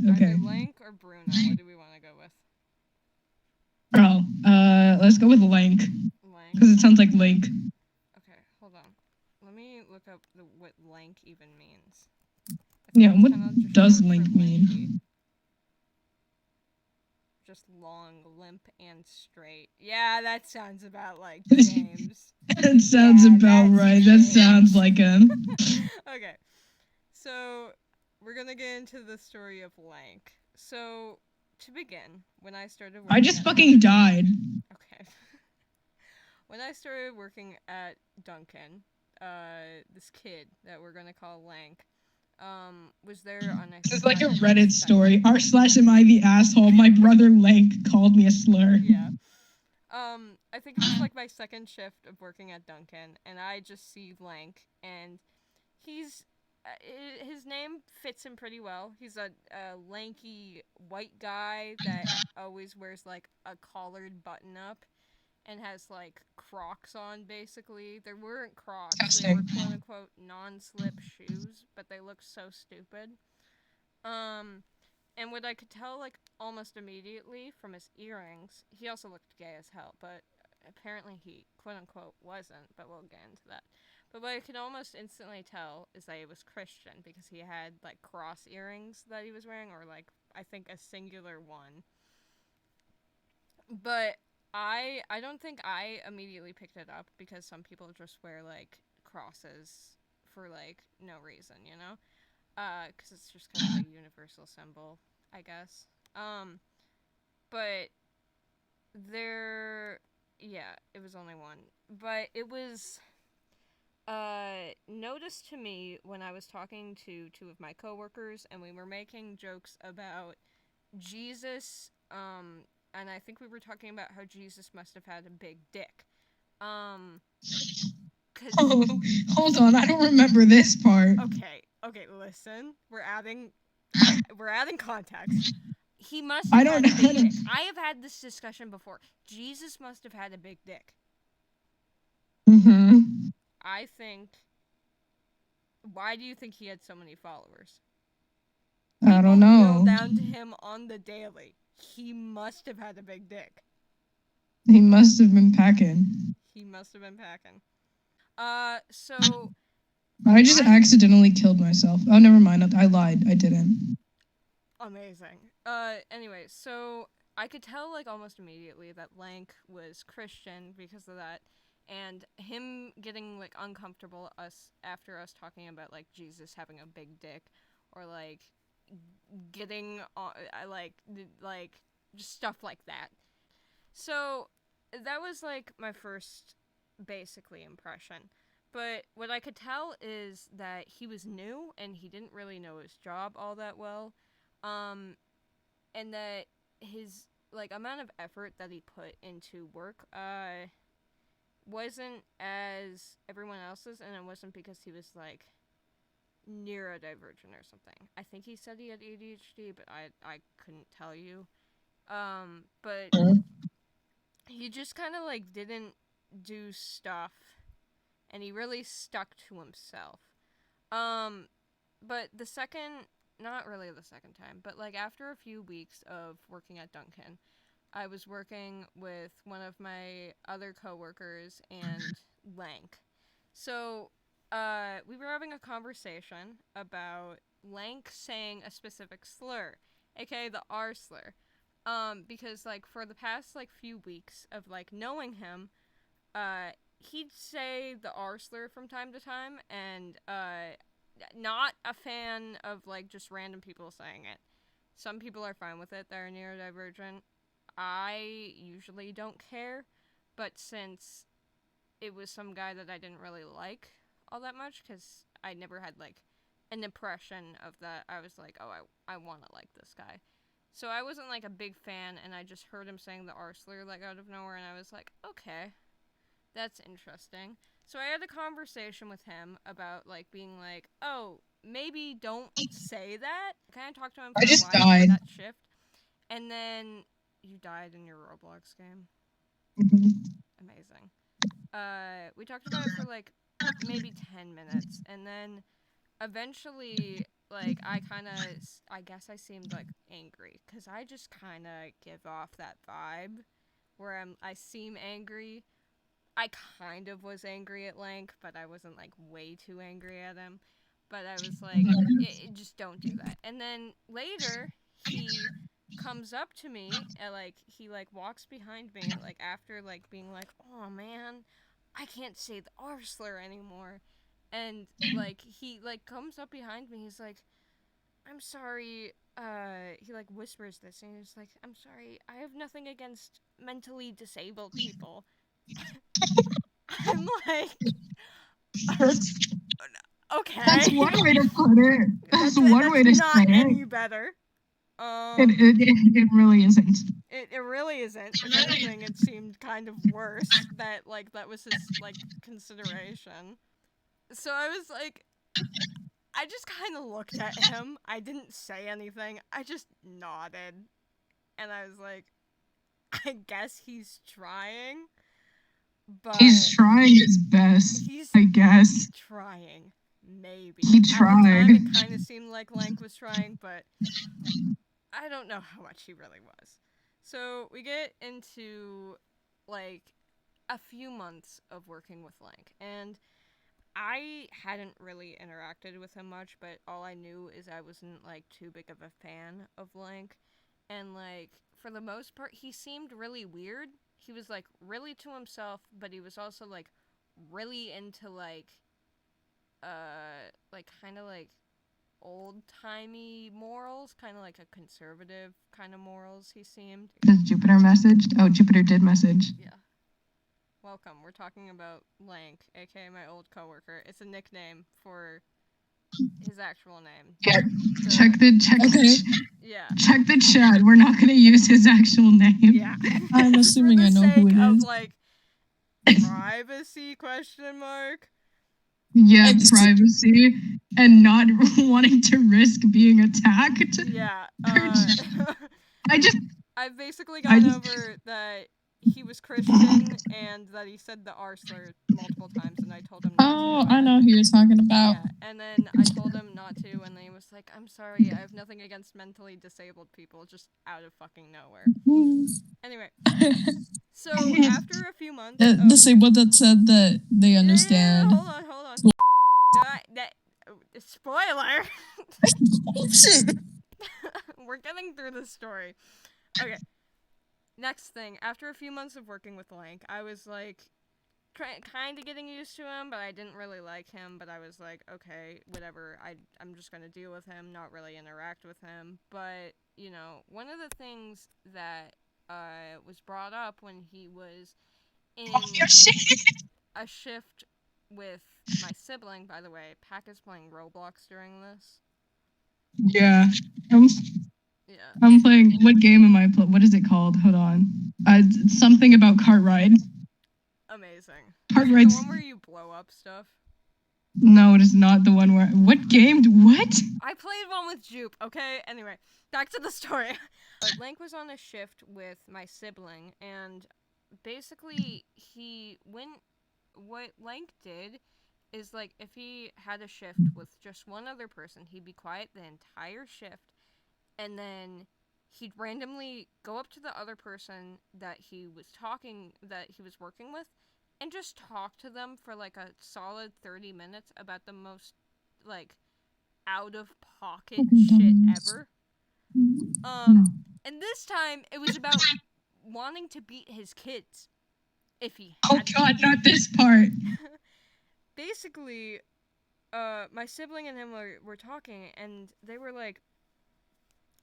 Okay. Either Lank or Bruno. What do we want to go with? Oh, let's go with Lank Lank. because it sounds like Lake. Okay, hold on. Let me look up what lank even means. I think Yeah, it's what kind of just does short Link for lanky. mean? Just long, limp, and straight. Yeah, that sounds about like James. That sounds about that's right. That James. sounds like him. Okay, so we're gonna get into the story of Lank. So to begin, when I started I working just at fucking died. okay, when I started working at Duncan, this kid that we're gonna call Lank, was there on I This think is like a my Reddit second. story. R/am I the asshole? My brother Lank called me a slur. Yeah. I think it was like my second shift of working at Duncan, and I just see Lank, and he's his name fits him pretty well. He's a lanky white guy that always wears like a collared button up and has like Crocs on. Basically, they weren't Crocs; they were Disgusting. quote unquote non-slip shoes, but they looked so stupid. Um, and what I could tell, like, almost immediately from his earrings, he also looked gay as hell, but apparently he, quote unquote, wasn't, but we'll get into that. But what I could almost instantly tell is that he was Christian because he had, like, cross earrings that he was wearing, or, like, I think a singular one. But I don't think I immediately picked it up because some people just wear, like, crosses for, like, no reason, you know? Because it's just kind of a universal symbol, I guess. But there, yeah, it was only one, but it was noticed to me when I was talking to two of my coworkers, and we were making jokes about Jesus. And I think we were talking about how Jesus must have had a big dick. Um, cause Oh, hold on, I don't remember this part. okay, listen, we're adding context. He must I have don't. had a I big don't. dick. I have had this discussion before. Jesus must have had a big dick. Mm-hmm. I think. Why do you think he had so many followers? I don't People kneel know. down to him on the daily. He must have had a big dick. He must have been packing. He must have been packing. So I just I accidentally killed myself. Oh, never mind. I lied. I didn't. amazing. Anyway, so I could tell like almost immediately that Lank was Christian because of that, and him getting like uncomfortable us after us talking about like Jesus having a big dick, or like getting I like just stuff like that. So that was like my first basically impression. But what I could tell is that he was new and he didn't really know his job all that well. Um, and that his like amount of effort that he put into work wasn't as everyone else's, and it wasn't because he was like neurodivergent or something. I think he said he had ADHD, but I couldn't tell you. But he just kind of like didn't do stuff, and he really stuck to himself. Um, but the second, not really the second time, but like after a few weeks of working at Duncan, I was working with one of my other coworkers and Lank. So, we were having a conversation about Lank saying a specific slur, aka the R slur. Because like for the past like few weeks of like knowing him, he'd say the R slur from time to time, and not a fan of like just random people saying it. Some people are fine with it; they're neurodivergent. I usually don't care, but since it was some guy that I didn't really like all that much, because I never had like an impression of that, I was like, oh, I want to like this guy. So I wasn't like a big fan, and I just heard him saying the R slur like out of nowhere, and I was like, okay, that's interesting. So I had a conversation with him about like being like, oh, maybe don't say that. Kind of talked to him I for a just while for died. that shift, and then you died in your Roblox game. Mhm. Amazing. We talked about it for like maybe 10 minutes, and then eventually like, I guess I seemed, like, angry. Because I just kind of give off that vibe where I seem angry. I kind of was angry at Lank, but I wasn't, like, way too angry at him. But I was like, just don't do that. And then later, he comes up to me and, like, he, like, walks behind me, like, after, like, being like, oh, man, I can't say the R slur anymore. And, like, he, like, comes up behind me, he's like, I'm sorry, he, like, whispers this, and he's like, I'm sorry, I have nothing against mentally disabled people. I'm like, okay. That's one way to put it. That's one way to not say any it. better. It really isn't. It really isn't. If anything, it seemed kind of worse that, like, that was his, like, consideration. So I was like, I just kind of looked at him. I didn't say anything. I just nodded. And I was like, I guess he's trying. But He's trying his best, I guess. Trying. Maybe. He tried. At the time, it kind of seemed like Lank was trying, but I don't know how much he really was. So we get into, like, a few months of working with Lank, and I hadn't really interacted with him much, but all I knew is I wasn't, like, too big of a fan of Lank, and, like, for the most part, he seemed really weird. He was, like, really to himself, but he was also, like, really into, like, kind of, like, old-timey morals, kind of like a conservative kind of morals, he seemed. Does Jupiter message? Oh, Jupiter did message. Yeah. Welcome. We're talking about Lank, aka my old coworker. It's a nickname for his actual name. Yeah. Check the chat. We're not gonna use his actual name. Yeah. I'm assuming I know who it is. Like, privacy question mark. Yeah, privacy and not wanting to risk being attacked. Yeah. I've basically gone over that he was Christian and that he said the R slur multiple times, and I told him not to. Oh, I know who you're talking about. Yeah, and then I told him not to, and then he was like, I'm sorry, I have nothing against mentally disabled people, just out of fucking nowhere. Anyway, so after a few months disabled that said that they understand. Hold on. Spoiler! We're getting through the story. Okay. Next thing, after a few months of working with Lank, I was, like, kind of getting used to him, but I didn't really like him, but I was like, okay, whatever, I'm just gonna deal with him, not really interact with him. But, you know, one of the things that was brought up when he was in a shift with my sibling, by the way, Pack is playing Roblox during this. Yeah. I'm playing. What game am I playing? What is it called? Hold on. Something about cart ride. Amazing. Cart rides. The one where you blow up stuff? No, it is not the one where. What game? What? I played one with Jupe. Okay. Anyway, back to the story. Lank was on a shift with my sibling, and basically what Lank did is, like, if he had a shift with just one other person, he'd be quiet the entire shift, and then he'd randomly go up to the other person that he was working with, and just talk to them for, like, a solid 30 minutes about the most, like, out-of-pocket shit ever. And this time, it was about wanting to beat his kids. If he had God, not this part. Basically, my sibling and him were talking, and they were like,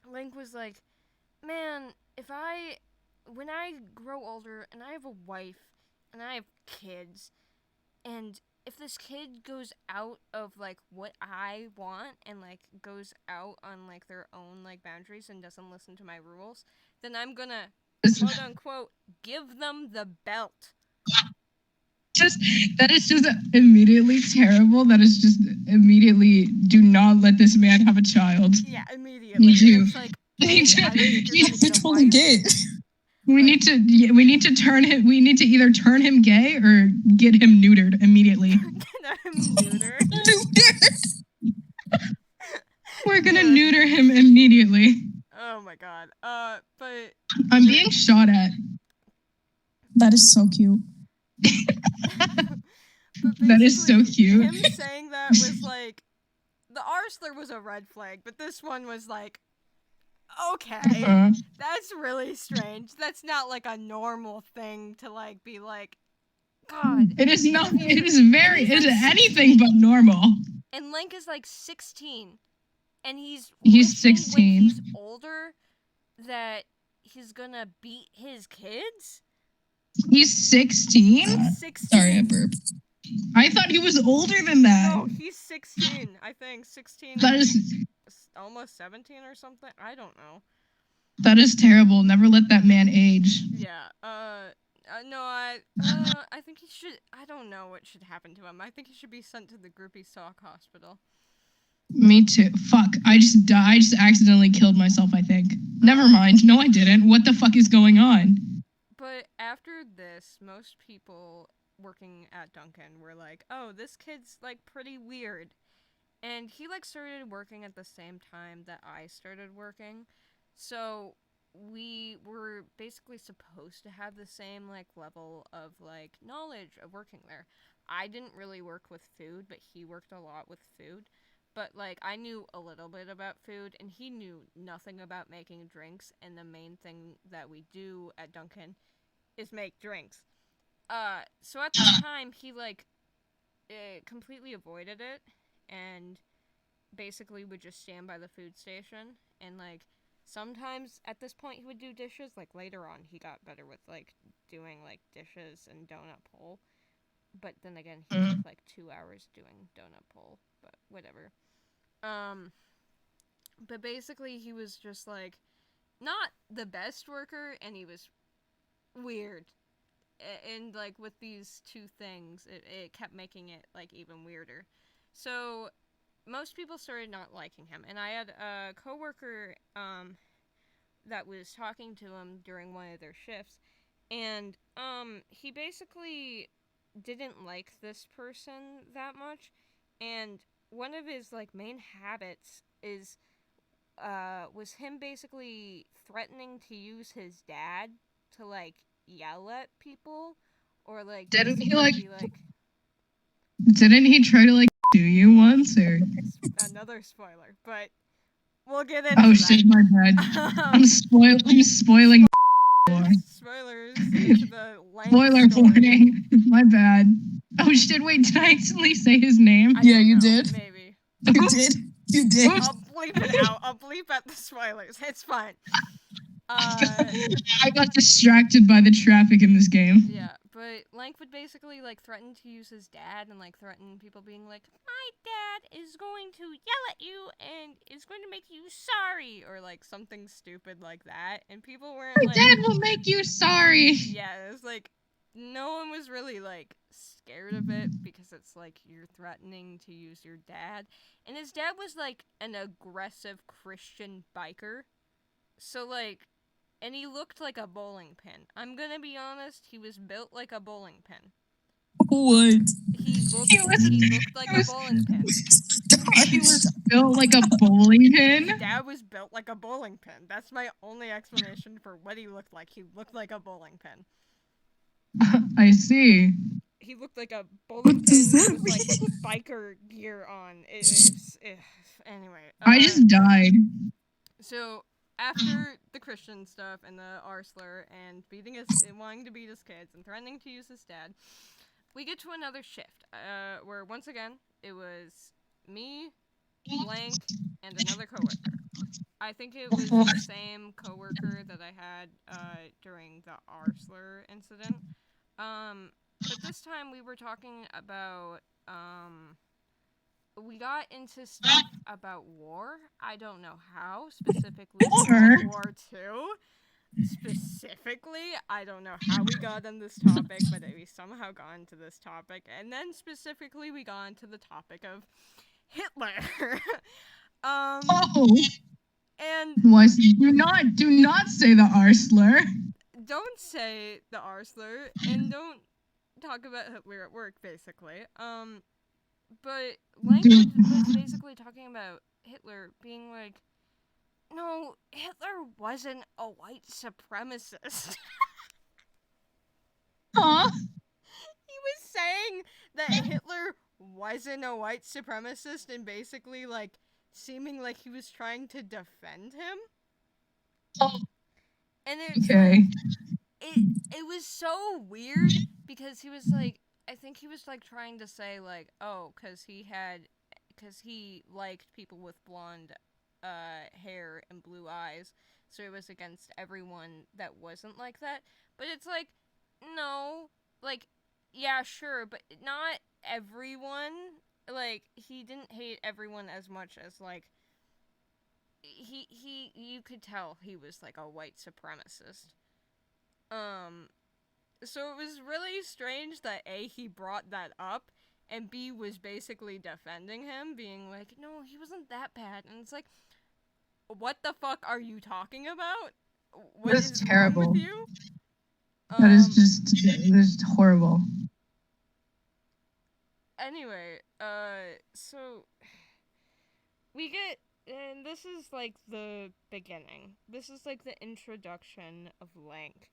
Lank was like, man, when I grow older, and I have a wife, and I have kids, and if this kid goes out of, like, what I want, and, like, goes out on, like, their own, like, boundaries and doesn't listen to my rules, then I'm gonna, quote unquote, give them the belt. That is just immediately terrible. That is just immediately, do not let this man have a child. Yeah, immediately. It's like, it's totally gay. We need to turn him. We need to either turn him gay or get him neutered immediately. Get him neutered. We're gonna neuter him immediately. Oh my god. But I'm being shot at. That is so cute. but That is so basically, cute. him saying that was like, the Arsler was a red flag, but this one was like, okay, that's really strange. That's not like a normal thing to like be like, God. It is not. It is very. It is anything but normal. And Lank is like 16, and he's 16. When he's older that he's gonna beat his kids. He's 16. He's 16. Sorry, I burped. I thought he was older than that. No, he's 16. I think 16. That is almost 17 or something. I don't know. That is terrible. Never let that man age. Yeah. No, I think he should. I don't know what should happen to him. I think he should be sent to the groupie sock hospital. Me too. Fuck. I just accidentally killed myself, I think. Never mind. No, I didn't. What the fuck is going on? But after this, most people working at Dunkin' were like, oh, this kid's like pretty weird. And he like started working at the same time that I started working. So we were basically supposed to have the same like level of like knowledge of working there. I didn't really work with food, but he worked a lot with food. But like I knew a little bit about food and he knew nothing about making drinks, and the main thing that we do at Dunkin' is make drinks. So at the time he like completely avoided it and basically would just stand by the food station, and like sometimes at this point he would do dishes. Like later on he got better with like doing like dishes and donut pull, but then again he took like 2 hours doing donut pull, but whatever. But basically he was just like not the best worker, and he was weird, and like with these two things it kept making it like even weirder. So most people started not liking him, and I had a coworker that was talking to him during one of their shifts, and he basically didn't like this person that much, and one of his like main habits is was him basically threatening to use his dad to like yell at people, or like Didn't he didn't he try to like do you once, or another spoiler, but we'll get into oh shit, my bad. I'm spoiling spoilers into the Lank spoiler story. warning. My bad. Oh shit, wait, did I accidentally say his name? Yeah, you did. Maybe. You did. You did. I'll bleep it out. I'll bleep out the spoilers. It's fine. I got distracted by the traffic in this game. Yeah, but Lank would basically like threaten to use his dad, and like threaten people, being like, my dad is going to yell at you and is going to make you sorry, or like something stupid like that, and people weren't My like, dad will make you sorry. yeah, it was like no one was really like scared of it, because it's like you're threatening to use your dad, and his dad was like an aggressive Christian biker, so like, and he looked like a bowling pin. I'm gonna be honest, he was built like a bowling pin. What? He looked like a bowling pin. He was built like a bowling pin? His dad was built like a bowling pin. That's my only explanation for what he looked like. He looked like a bowling pin. I see. He looked like a bowling pin with like biker gear on. Anyway. I just died. So after the Christian stuff and the Arsler and wanting to beat his kids and threatening to use his dad, we get to another shift, where once again it was me, Lank, and another coworker. I think it was the same coworker that I had during the Arsler incident. But this time we were talking about we got into stuff about war. I don't know how, specifically World War II. Specifically, I don't know how we got on this topic, but we somehow got into this topic. And then specifically we got into the topic of Hitler. And do not say the Arsler. Don't say the Arsler, and don't talk about Hitler at work, basically. But Lank was basically talking about Hitler being like, no, Hitler wasn't a white supremacist. Huh? He was saying that Hitler wasn't a white supremacist and basically, like, seeming like he was trying to defend him. Oh, and it's okay. like, it was so weird because he was like, I think he was like trying to say like, oh, because he liked people with blonde hair and blue eyes, so it was against everyone that wasn't like that. But it's like, no, like, yeah, sure, but not everyone. Like, he didn't hate everyone as much as like you could tell he was like a white supremacist. So it was really strange that A, he brought that up, and B, was basically defending him, being like, no, he wasn't that bad. And it's like, what the fuck are you talking about? What is terrible. wrong with you? That is just horrible. Anyway, so we get, and this is like the beginning. This is like the introduction of Lank.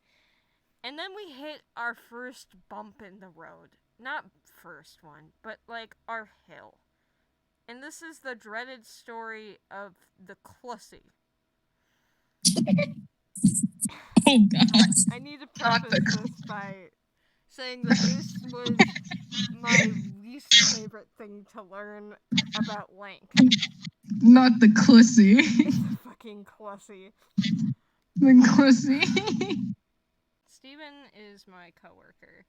And then we hit our first bump in the road. Not first one, but like our hill. And this is the dreaded story of the Clussy. Oh god. I need to preface this by saying that this was my least favorite thing to learn about Lank. Not the Clussy. The fucking Clussy. The Clussy. Steven is my coworker,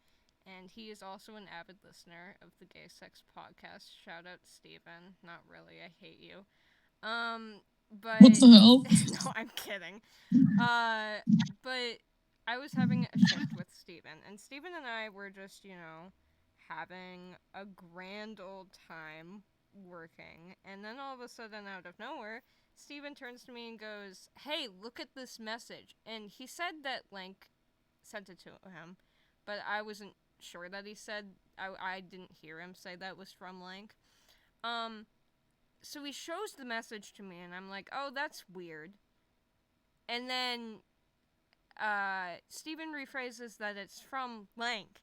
and he is also an avid listener of the Gay Sex Podcast. Shout out Steven. Not really, I hate you. But What the hell? no, I'm kidding. But I was having a shift with Steven, and Steven and I were just, having a grand old time working, and then all of a sudden, out of nowhere, Steven turns to me and goes, "Hey, look at this message." And he said that Lank sent it to him, but I wasn't sure that he said, I didn't hear him say that was from Lank. So he shows the message to me, and I'm like, oh, that's weird. And then, Steven rephrases that it's from Lank,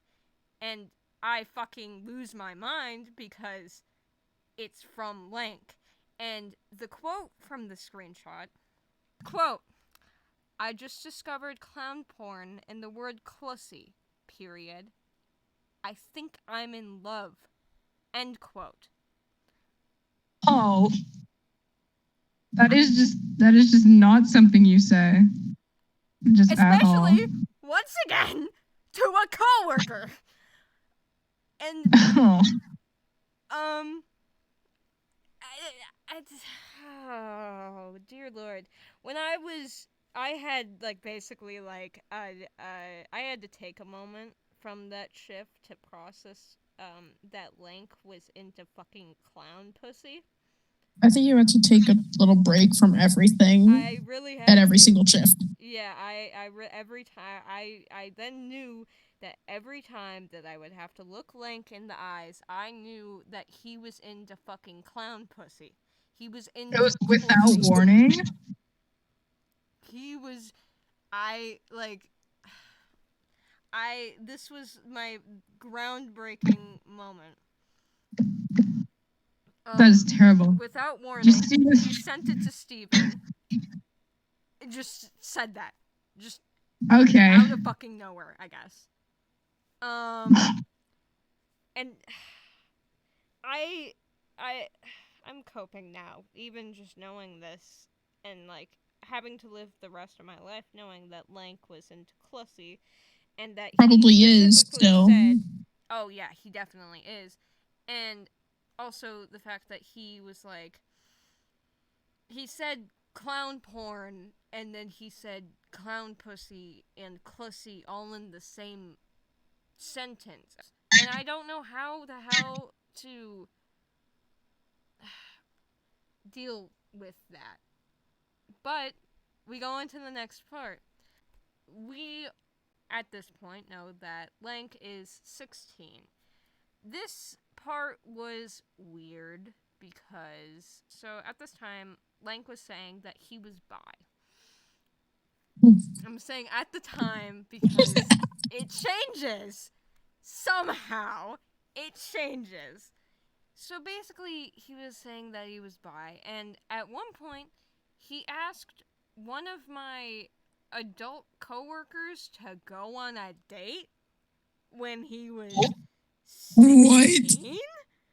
and I fucking lose my mind because it's from Lank. And the quote from the screenshot, quote, "I just discovered clown porn and the word clussy, period. I think I'm in love." End quote. Oh. That is just not something you say. Just at all. Especially, once again, to a coworker. And, Oh. oh, dear Lord. When I had, like, basically, like, I had to take a moment from that shift to process, that Lank was into fucking clown pussy. I think you had to take a little break from everything. I really had at every to. single shift. Yeah, every time, I then knew that every time that I would have to look Lank in the eyes, I knew that he was into fucking clown pussy. He was into It was without pussy. warning. He was, this was my groundbreaking moment. That is terrible. Without warning, he sent it to Steven. It just said that. Just okay. out of fucking nowhere, I guess. And I'm coping now, even just knowing this, and like having to live the rest of my life knowing that Lank was into Clussy, and that Probably he is still. said, oh yeah, he definitely is, and also the fact that he was like, he said clown porn, and then he said clown pussy and Clussy all in the same sentence. And I don't know how the hell to deal with that. But we go into the next part. We, at this point, know that Lank is 16. This part was weird because at this time Lank was saying that he was bi. I'm saying at the time because it changes. Somehow it changes. So basically he was saying that he was bi, and at one point he asked one of my adult coworkers to go on a date when he was 16.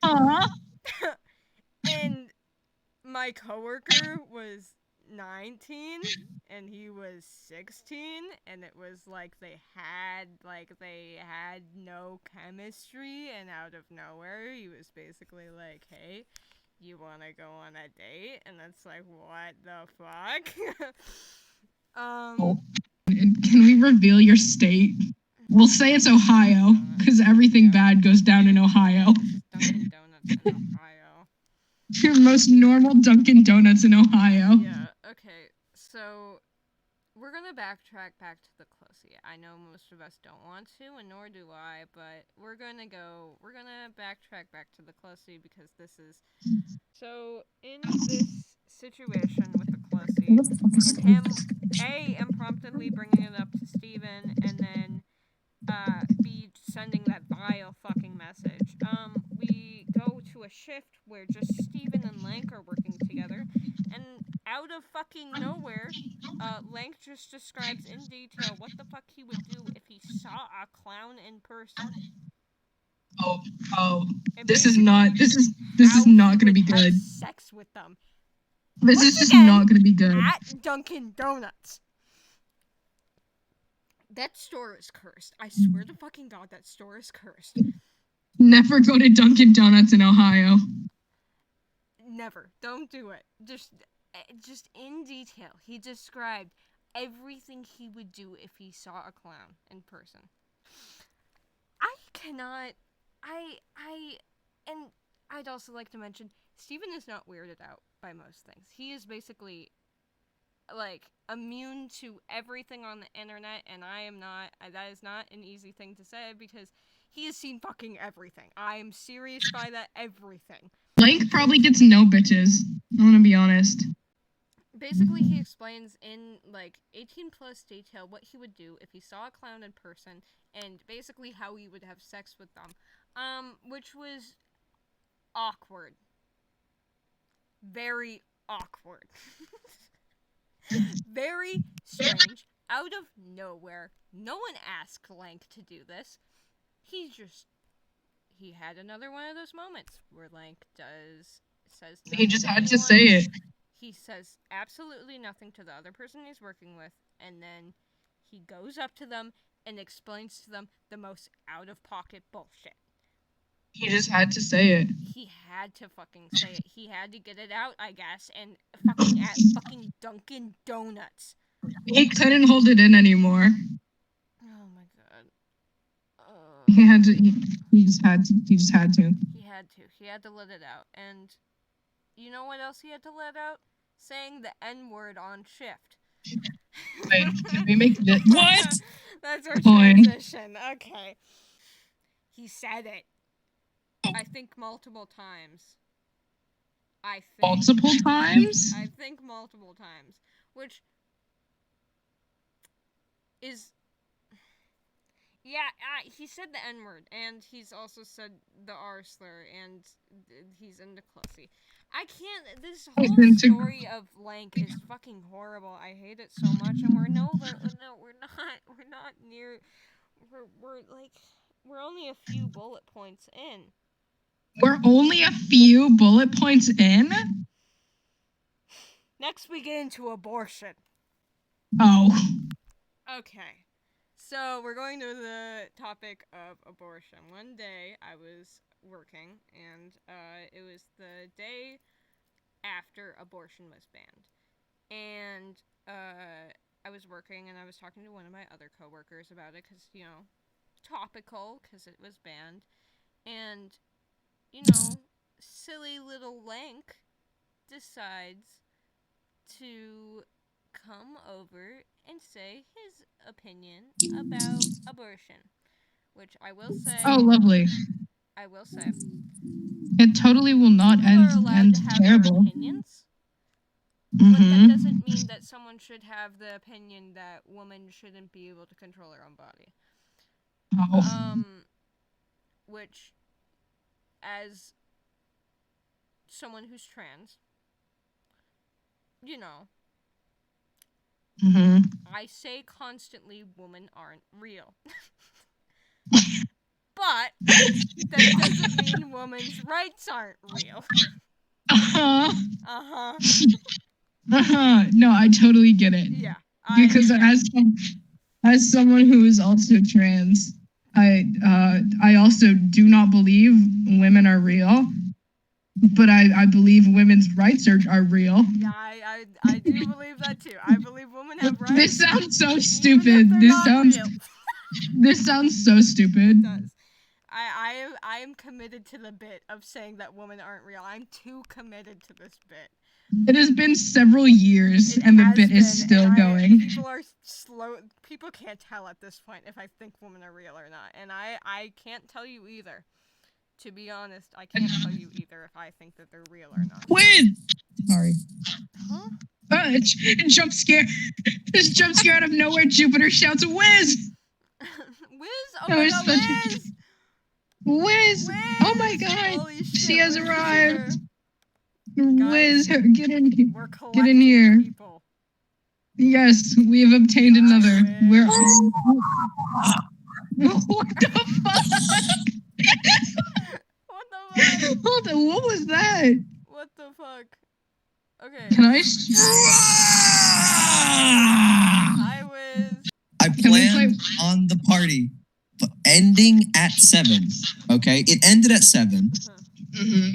What? And my coworker was 19 and he was 16, and it was like they had no chemistry, and out of nowhere he was basically like, "Hey, you want to go on a date?" And that's like, what the fuck? Can we reveal your state? We'll say it's Ohio, because everything bad goes down in Ohio. Dunkin' Donuts in Ohio. Your most normal Dunkin' Donuts in Ohio. Yeah, okay. So, we're gonna backtrack back to the Closey. I know most of us don't want to, and nor do I, but we're gonna backtrack back to the Closey because this is... So, in this situation with the Closey, and him, impromptly bringing it up to Steven, and then be sending that vile fucking message. We go to a shift where just Steven and Lank are working together, and out of fucking nowhere, Lank just describes in detail what the fuck he would do if he saw a clown in person. This is not gonna be good. Sex with them. This is just not gonna be good. At Dunkin' Donuts. That store is cursed. I swear to fucking God, that store is cursed. Never go to Dunkin' Donuts in Ohio. Never. Don't do it. Just in detail, he described everything he would do if he saw a clown in person. I cannot... And I'd also like to mention, Steven is not weirded out by most things. He is basically, like, immune to everything on the internet, and I am not. That is not an easy thing to say, because he has seen fucking everything. I am serious by that, everything. Lank probably gets no bitches. I'm gonna be honest. Basically, he explains in, like, 18 plus detail what he would do if he saw a clown in person, and basically how he would have sex with them. Which was awkward. Very awkward. Very strange. Out of nowhere. No one asked Lank to do this. He had another one of those moments where Lank says nothing. He just had to say it. He says absolutely nothing to the other person he's working with, and then he goes up to them and explains to them the most out-of-pocket bullshit. He just had to say it. He had to fucking say it. He had to get it out, I guess, and fucking at fucking Dunkin' Donuts. He couldn't hold it in anymore. Oh my God. He just had to. He had to let it out. And you know what else he had to let out? Saying the N-word on shift. Wait, did we make it? What? That's our transition. Okay. He said it. I think multiple times. Multiple times? I think multiple times. Which is... Yeah, he said the N-word, and he's also said the R slur, and he's into Clussy. I can't... This whole story of Lank is fucking horrible. I hate it so much, and we're not near... We're only a few bullet points in. We're only a few bullet points in? Next, we get into abortion. Oh. Okay. So, we're going to the topic of abortion. One day, I was working, and it was the day after abortion was banned. And I was working, and I was talking to one of my other coworkers about it, because, topical, because it was banned. And... silly little Lank decides to come over and say his opinion about abortion. Which I will say... Oh, lovely. I will say, It totally will not People are allowed end to have terrible. their opinions, but that doesn't mean that someone should have the opinion that women shouldn't be able to control their own body. Oh. Which, as someone who's trans, you know, I say constantly women aren't real. But that doesn't mean women's rights aren't real. No, I totally get it. Yeah. Because as someone who is also trans, I also do not believe women are real, but I believe women's rights are real. Yeah, I do believe that too. I believe women have rights. This sounds so stupid. This sounds so stupid. It does. I am committed to the bit of saying that women aren't real. I'm too committed to this bit. It has been several years, and the bit is still going. People are slow. People can't tell at this point if I think women are real or not, and I can't tell you either. To be honest, I can't tell you either if I think that they're real or not. Win! Sorry. Huh? Jump scare! This jump scare out of nowhere. Jupiter shouts, "Whiz!" Whiz! Oh my god, Whiz! Whiz! Oh my god! Holy shit, she has arrived. Guys, Whiz, get in here. We're Get in here. People. Yes, we have obtained another. Where? What the fuck? What the fuck? Hold on, what was that? What the fuck? Okay. Can I? Hi, Wiz. I planned on the party ending at 7. Okay, it ended at 7.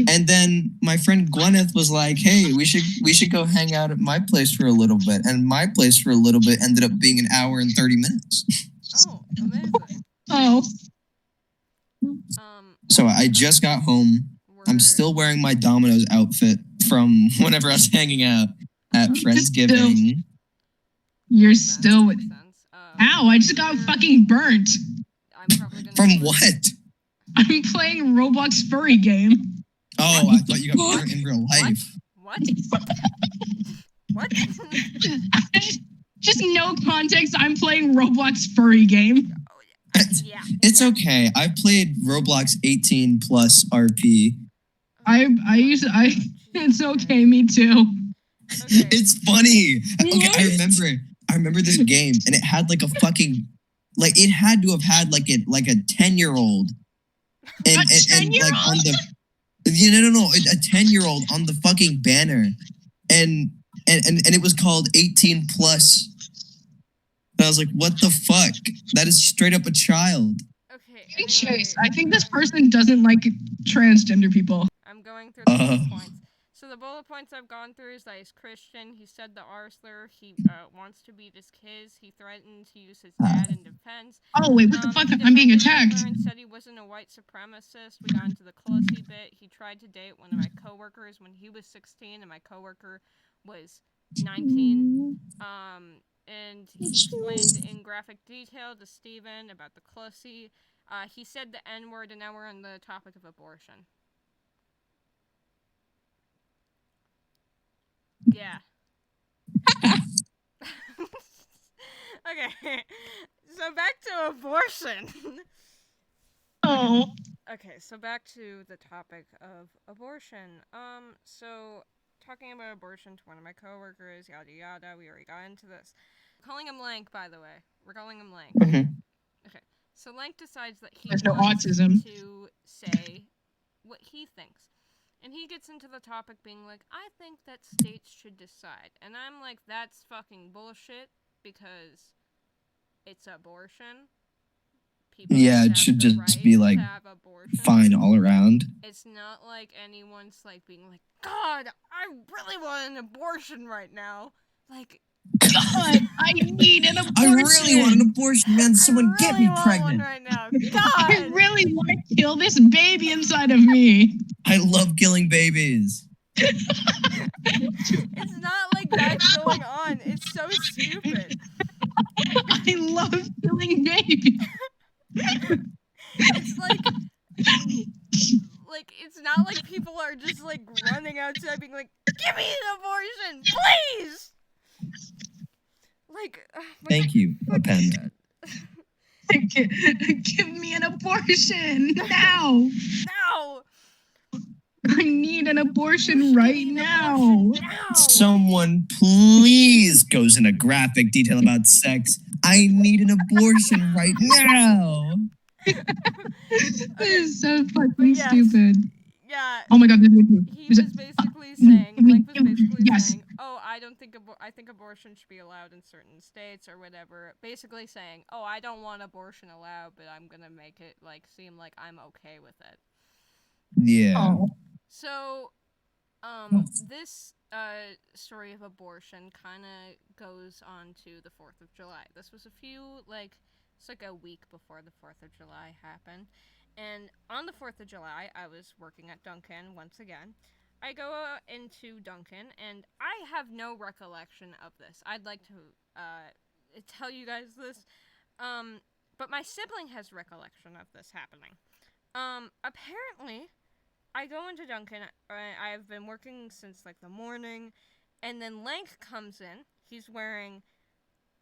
And then my friend Gwyneth was like, "Hey, we should go hang out at my place for a little bit." And my place for a little bit ended up being an hour and 30 minutes. Oh, amazing. Oh. So I just got home. I'm still wearing my Domino's outfit from whenever I was hanging out at Friendsgiving. You're still with. Ow! I just got fucking burnt. I'm probably gonna From what? I'm playing Roblox furry game. Oh, I thought you got burnt in real life. What? What? Just no context. I'm playing Roblox furry game. Yeah. It's okay. I played Roblox 18 plus RP. It's okay. Me too. Okay. It's funny. Okay, I remember this game, and it had like a fucking, like it had to have had like a 10-year-old, and like on the, no, a 10-year-old on the fucking banner, and it was called 18 plus. And I was like, what the fuck? That is straight up a child. Okay. Hey, Chase, I think this person doesn't like transgender people. I'm going through the bullet points. So the bullet points I've gone through is that he's Christian. He said the R slur. He wants to beat his kids. He threatened to use his dad in defense. Oh wait, what the fuck? I'm being attacked. And said he wasn't a white supremacist. We got into the Closey bit. He tried to date one of my coworkers when he was 16 and my coworker was 19. And he explained in graphic detail to Steven about the Closey. He said the N-word, and now we're on the topic of abortion. Yeah. Okay. So back to abortion. Oh. Okay, so back to the topic of abortion. So talking about abortion to one of my coworkers, yada yada, we already got into this. Calling him Lank, by the way. We're calling him Lank. Okay. So Lank decides that he wants to say what he thinks. And he gets into the topic being like, I think that states should decide. And I'm like, that's fucking bullshit because it's abortion. People it should just be like fine all around. It's not like anyone's like being like, God, I really want an abortion right now. Like, God, I need an abortion. I really want an abortion, man. Someone get me pregnant. One right now. God, I really want to kill this baby inside of me. I love killing babies. It's not like that's going on. It's so stupid. I love killing babies. It's like it's not like people like running outside being like, give me an abortion, please! Like, Thank you, a pen. Give me an abortion now. No! I need an You abortion should right give me an now. abortion now! Someone please goes into graphic detail about sex. I need an abortion right now. This is so fucking yes. stupid. Yeah. Oh my god, He was basically saying, Lank was basically saying, oh, I think abortion should be allowed in certain states or whatever. Basically saying, oh, I don't want abortion allowed, but I'm gonna make it like seem like I'm okay with it. Yeah. Oh. So, this story of abortion kind of goes on to the 4th of July. This was it's like a week before the 4th of July happened. And on the 4th of July, I was working at Dunkin' once again. I go into Dunkin', and I have no recollection of this. I'd like to tell you guys this, but my sibling has recollection of this happening. Apparently, I go into Dunkin', I've been working since, like, the morning, and then Lank comes in. He's wearing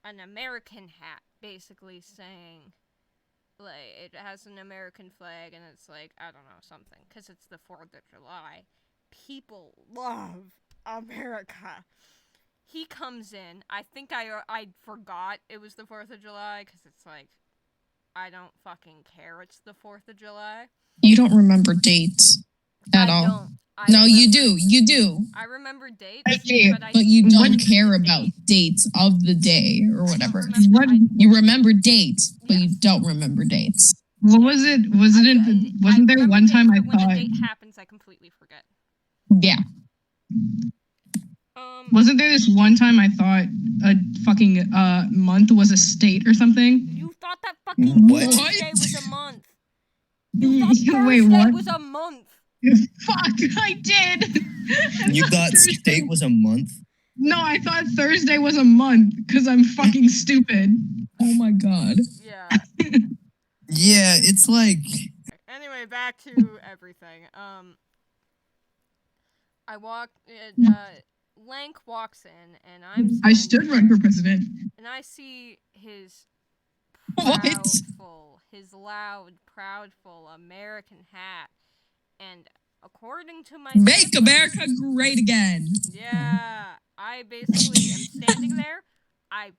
an American hat, basically saying, like, it has an American flag, and it's like, I don't know, something, because it's the 4th of July. People love America. He comes in. I think I forgot it was the 4th of July, because it's like, I don't fucking care it's the 4th of July. You don't remember dates at all. No, you do. You do. I remember dates, but you don't care about dates of the day or whatever. You remember dates, but you don't remember dates. What was it? Wasn't there one time I when thought the date happens, I completely forget. Yeah. Wasn't there this one time I thought a fucking month was a state or something? You thought that fucking What? Thursday was a month. You thought Wait, Thursday what? was a month. Fuck, I did. You thought state was a month? No, I thought Thursday was a month because I'm fucking stupid. Oh my god. Yeah. Yeah, it's like. Anyway, back to everything. I walked. Lank walks in, and I should run for president. And I see his What? his loud, proudful American hat. And according to my Make America great again. Yeah, I basically am standing there. I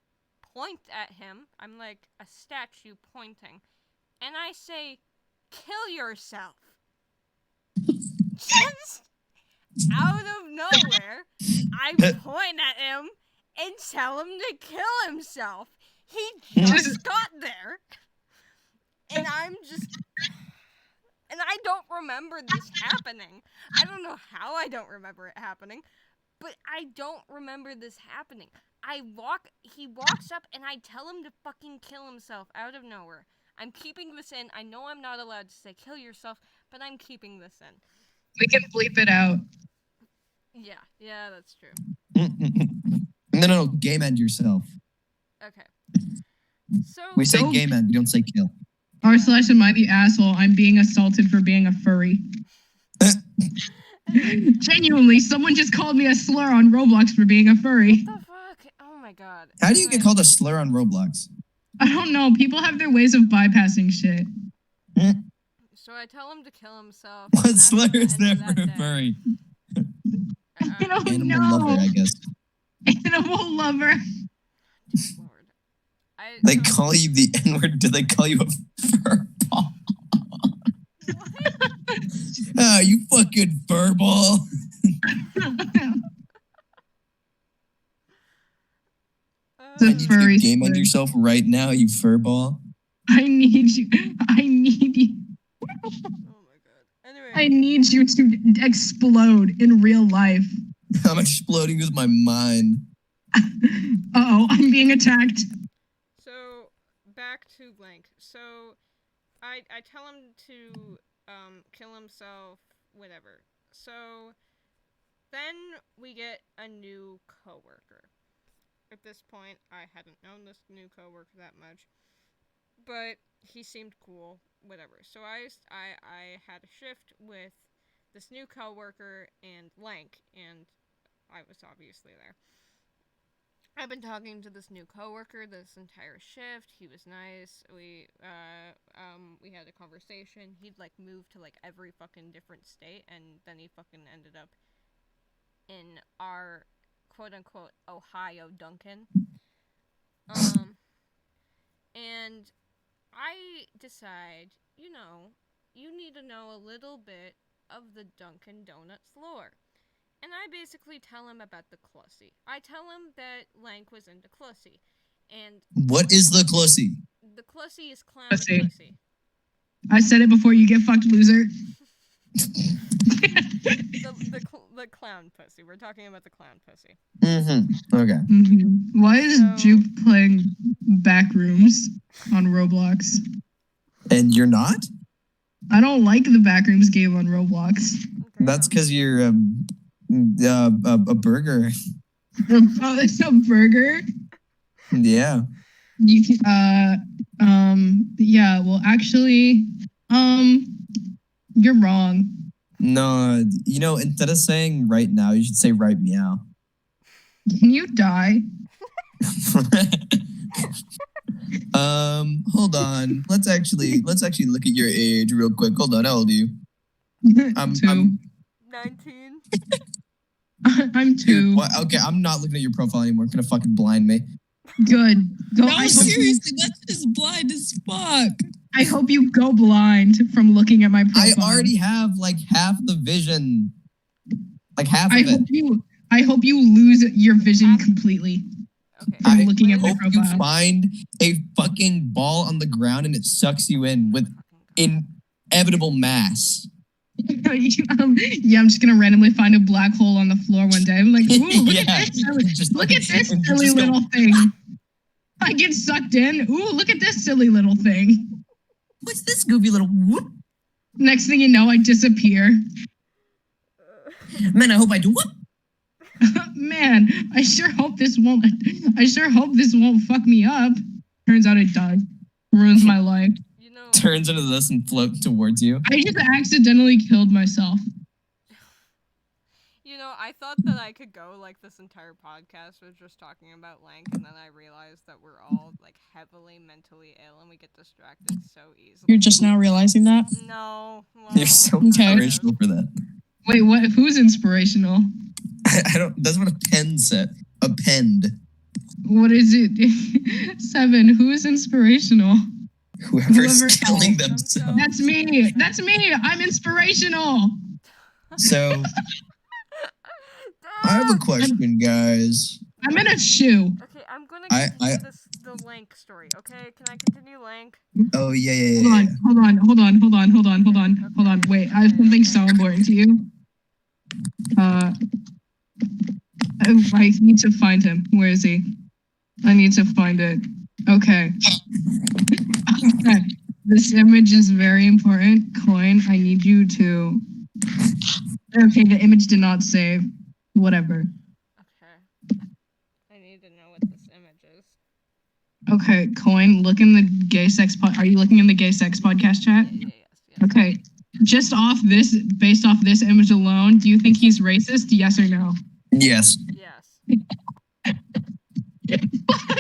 point at him. I'm like a statue pointing. And I say, kill yourself. Just out of nowhere, I point at him and tell him to kill himself. He just got there. And and I don't remember this happening. I don't know how I don't remember it happening, but I don't remember this happening. He walks up and I tell him to fucking kill himself out of nowhere. I'm keeping this in. I know I'm not allowed to say kill yourself, but I'm keeping this in. We can bleep it out. Yeah, that's true. No, game end yourself. Okay. So we say game end, we don't say kill. / am I the asshole? I'm being assaulted for being a furry. Genuinely, someone just called me a slur on Roblox for being a furry. What the fuck? Oh my god. How do you get called a slur on Roblox? I don't know. People have their ways of bypassing shit. So I tell him to kill himself. What slur is there for a furry? I don't Animal know. lover, I guess. Animal lover. Lord. They call you the N-word. Do they call you a furball? Ah, you fucking furball. The furry game end yourself right now, you furball. I need you. I need you. Oh my god. Anyway. I need you to explode in real life. I'm exploding with my mind. Uh-oh, I'm being attacked. So, back to Lank. So, I tell him to kill himself, whatever. So, then we get a new coworker. At this point, I hadn't known this new coworker that much, but he seemed cool, whatever. So I had a shift with this new coworker and Lank, and I was obviously there. I've been talking to this new coworker this entire shift. He was nice. We had a conversation. He'd like moved to like every fucking different state, and then he fucking ended up in our quote unquote Ohio Duncan. And I decide, you need to know a little bit of the Dunkin' Donuts lore. And I basically tell him about the Clussy. I tell him that Lank was into Clussy. And what is the Clussy? The Clussy is clown Clussy. Clussy. I said it before, you get fucked, loser. The clown pussy. We're talking about the clown pussy. Mm-hmm. Okay. Mm-hmm. Why is Juke playing Backrooms on Roblox? And you're not? I don't like the Backrooms game on Roblox. Okay, That's because you're a burger. Oh, it's a burger? Yeah. You can, yeah, well, actually, you're wrong. No, instead of saying right now, you should say right meow. Can you die? Hold on. Let's actually look at your age real quick. Hold on, how old are you? I'm 19. I'm 2. Okay, I'm not looking at your profile anymore. It's gonna fucking blind me. Good. Go. No, seriously, that's just blind as fuck. I hope you go blind from looking at my profile. I already have like half the vision. Like half of it. I hope you lose your vision completely. Okay. From looking at my hope profile. you find a fucking ball on the ground and it sucks you in with inevitable mass. Yeah, I'm just gonna randomly find a black hole on the floor one day. I'm like, ooh, look at this! Look at this silly little thing. I get sucked in. Ooh, look at this silly little thing. What's this goofy little whoop? Next thing you know, I disappear. Man, I hope I do whoop. Man, I sure hope this won't fuck me up. Turns out it does. Ruins my life. Turns into this and floats towards you. I just accidentally killed myself. I thought that I could go like this entire podcast was just talking about Lank, and then I realized that we're all like heavily mentally ill and we get distracted so easily. You're just now realizing that? No. Well, You're so inspirational for that. Wait, what? Who's inspirational? I don't. That's what a pen said. Append. What is it? 7. Who is inspirational? Whoever's killing themselves. That's me. I'm inspirational. So, I have a question, guys. I'm in a shoe. Okay, I'm gonna continue the Lank story. Okay, can I continue Lank? Oh yeah. Hold on. Wait, I have something so important to you. I need to find him. Where is he? I need to find it. Okay. Okay. This image is very important. Coin, I need you to... Okay, the image did not save. Whatever. Okay. I need to know what this image is. Okay, Coin, look in the gay sex pod... Are you looking in the gay sex podcast chat? Yes. Okay. Based off this image alone, do you think he's racist? Yes or no? Yes. Yes. Fuck.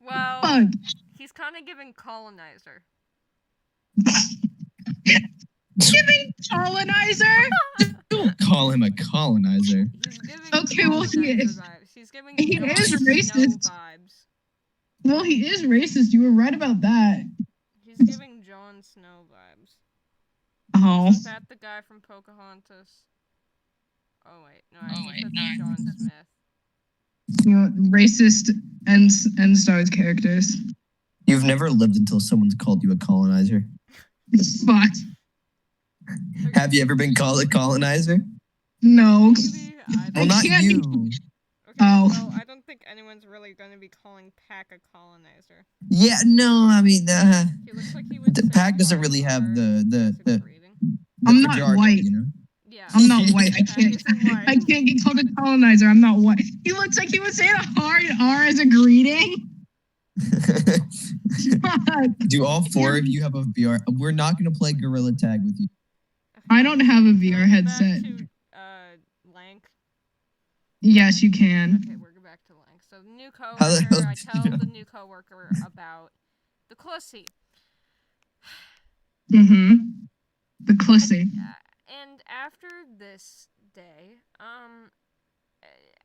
Well, Fuck. he's kind of giving colonizer. Giving colonizer? Don't call him a colonizer. He's giving Okay, well, he is. Vibes. He's giving He Jon is Snow racist. vibes. Well, he is racist. You were right about that. He's giving Jon Snow vibes. Oh. Is that the guy from Pocahontas? Oh wait, no, I think that's John Smith. You know, racist and stars characters. You've never lived until someone's called you a colonizer. Fuck. Have you ever been called a colonizer? No. Maybe, Well, not you. Okay, Oh. well, I don't think anyone's really going to be calling Pac a colonizer. Yeah, no, I mean, He looks like he would say Pac doesn't really have the the I'm not majority, white. you know? Yeah. I'm not white. I Pac can't. isn't white. I can't get called a colonizer. I'm not white. He looks like he would say a hard R as a greeting. Do all four of you have a VR? We're not going to play Gorilla Tag with you. I don't have a VR headset. Back to, Lank. Yes, you can. Okay, we're back to Lank. So the new coworker, I tell the new coworker about the Clussy. Mm-hmm. The Clussy. And after this day,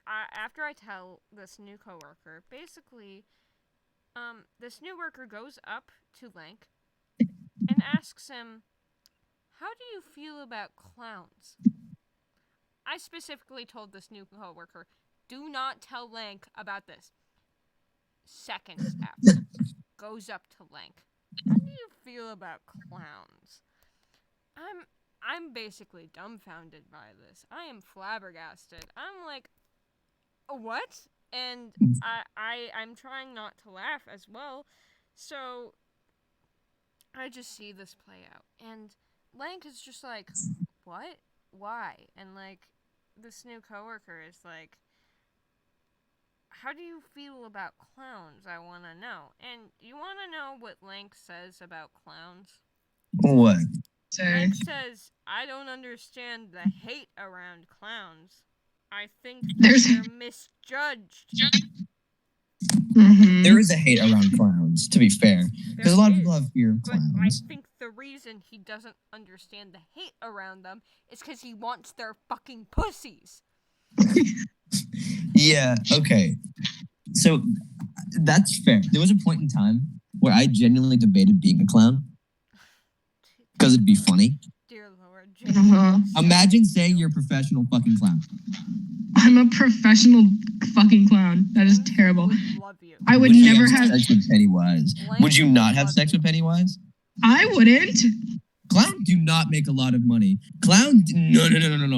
after I tell this new coworker, basically, this new worker goes up to Lank and asks him, "How do you feel about clowns?" I specifically told this new coworker, do not tell Lank about this. Seconds after, goes up to Lank. How do you feel about clowns? I'm basically dumbfounded by this. I am flabbergasted. I'm like, what? And I'm trying not to laugh as well. So I just see this play out. And Lank is just like, what? Why? And like, this new coworker is like, how do you feel about clowns? I want to know. And you want to know what Lank says about clowns? What? Lank says, I don't understand the hate around clowns. I think they're misjudged. Mm-hmm. There is a hate around clowns, to be fair. Because a lot of people have fear of clowns. But I think the reason he doesn't understand the hate around them is because he wants their fucking pussies. Yeah, okay. So, that's fair. There was a point in time where I genuinely debated being a clown. Because it'd be funny. Dear Lord. Imagine saying you're a professional fucking clown. I'm a professional fucking clown. That is terrible. Love you. I would never have sex with Pennywise. Would you not have sex with Pennywise? I wouldn't. Clowns do not make a lot of money. Clowns, no.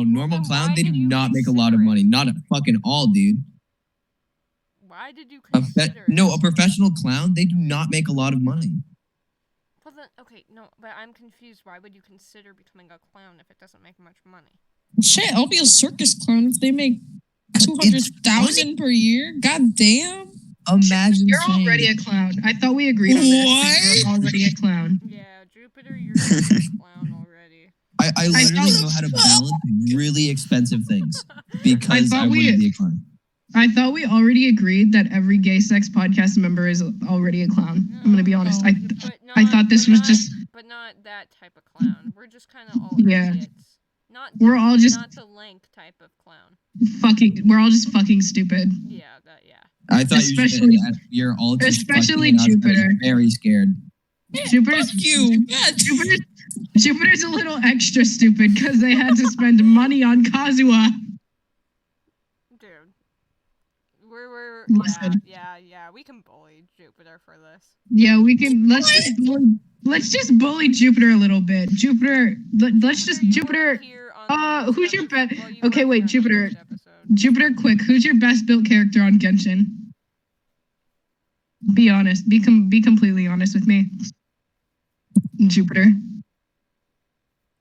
Normal clown, they do not make a lot of money. Not at fucking all, dude. Why did you consider a professional clown, they do not make a lot of money. Well then, okay, no, but I'm confused. Why would you consider becoming a clown if it doesn't make much money? Shit, I'll be a circus clown if they make 200,000 per year. God damn. Imagine you're already a clown. I thought we agreed on this. You're already a clown. Yeah, Jupiter, you're a clown already. I literally know how to balance really expensive things because I want to be a clown. I thought we already agreed that every gay sex podcast member is already a clown. No, I'm gonna be honest. I thought this was just. But not that type of clown. We're just kind of all idiots. We're all just not the Lank type of clown. We're all just fucking stupid. Yeah. I thought you're all just especially Jupiter. Very scared. Jupiter's Jupiter's a little extra stupid because they had to spend money on Kazuha. Dude, we're Listen. yeah. We can bully Jupiter for this. Yeah, we can. Let's just bully Jupiter a little bit. Jupiter. Jupiter. Who's your best? Okay, wait, Jupiter. Jupiter, quick. Who's your best built character on Genshin? Be honest. Be completely honest with me. Jupiter.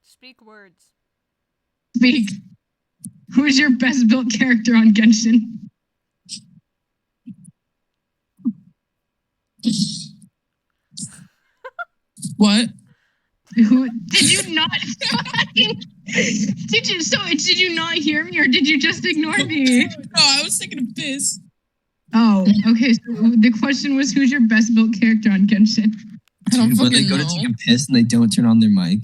Speak words. Speak. Who's your best built character on Genshin? What? Who did you not? Did you not hear me, or did you just ignore me? No, I was taking a piss. Oh, okay. So the question was, who's your best built character on Genshin? I don't when they fucking go know. to take a piss and they don't turn on their mic.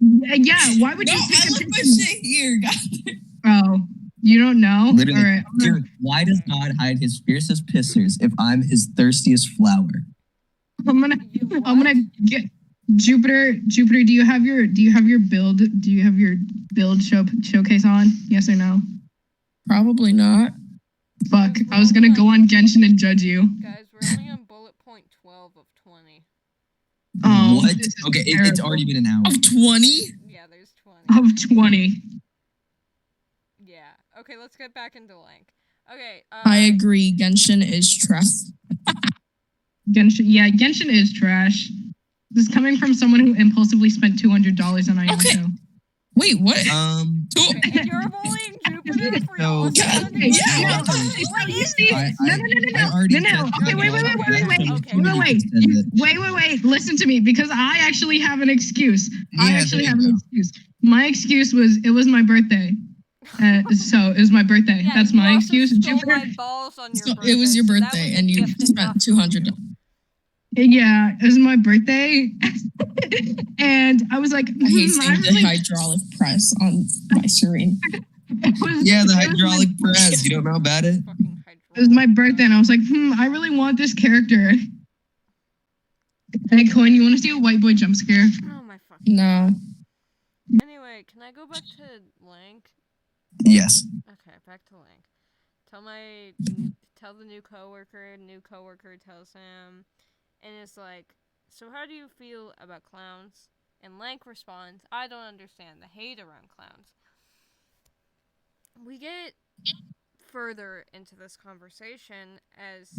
Yeah. Why would you? I left my shit here. Oh, you don't know? Literally, all right. dude, why does God hide his fiercest pissers if I'm his thirstiest flower? I'm gonna get Jupiter. Jupiter, do you have your build showcase on? Yes or no? Probably not. Fuck! I was gonna go on Genshin and judge you. Guys, we're only on bullet point 12 of 20. Oh, what? Okay, it's already been an hour. Of 20? Yeah, there's 20. Of 20. Yeah. Okay, let's get back into Lank. Okay. I agree. Genshin is trash. Genshin is trash. This is coming from someone who impulsively spent $200 on Iono. Okay. Wait, what? And you're bullying Jupiter put it up for No. y'all. Yeah. What Yeah. is See, it? no. Okay, wait. Listen to me, because I actually have an excuse. My excuse was it was my birthday. So it was my birthday. Yeah, That's you my also excuse. stole my balls on your So birthday. it was your so that birthday, was and a you gift enough spent for $200. you. Yeah, it was my birthday. And I was like, I hate seeing the hydraulic press on my screen. Yeah, the hydraulic press. You don't know about it? Fucking It was my birthday, and I was like, I really want this character. Hey, Cohen, you want to see a white boy jump scare? Oh my fucking No. God. Anyway, can I go back to Lank? Yes. Okay, back to Lank. Tell the new coworker tells him, and it's like, so how do you feel about clowns? And Lank responds, I don't understand the hate around clowns. We get further into this conversation as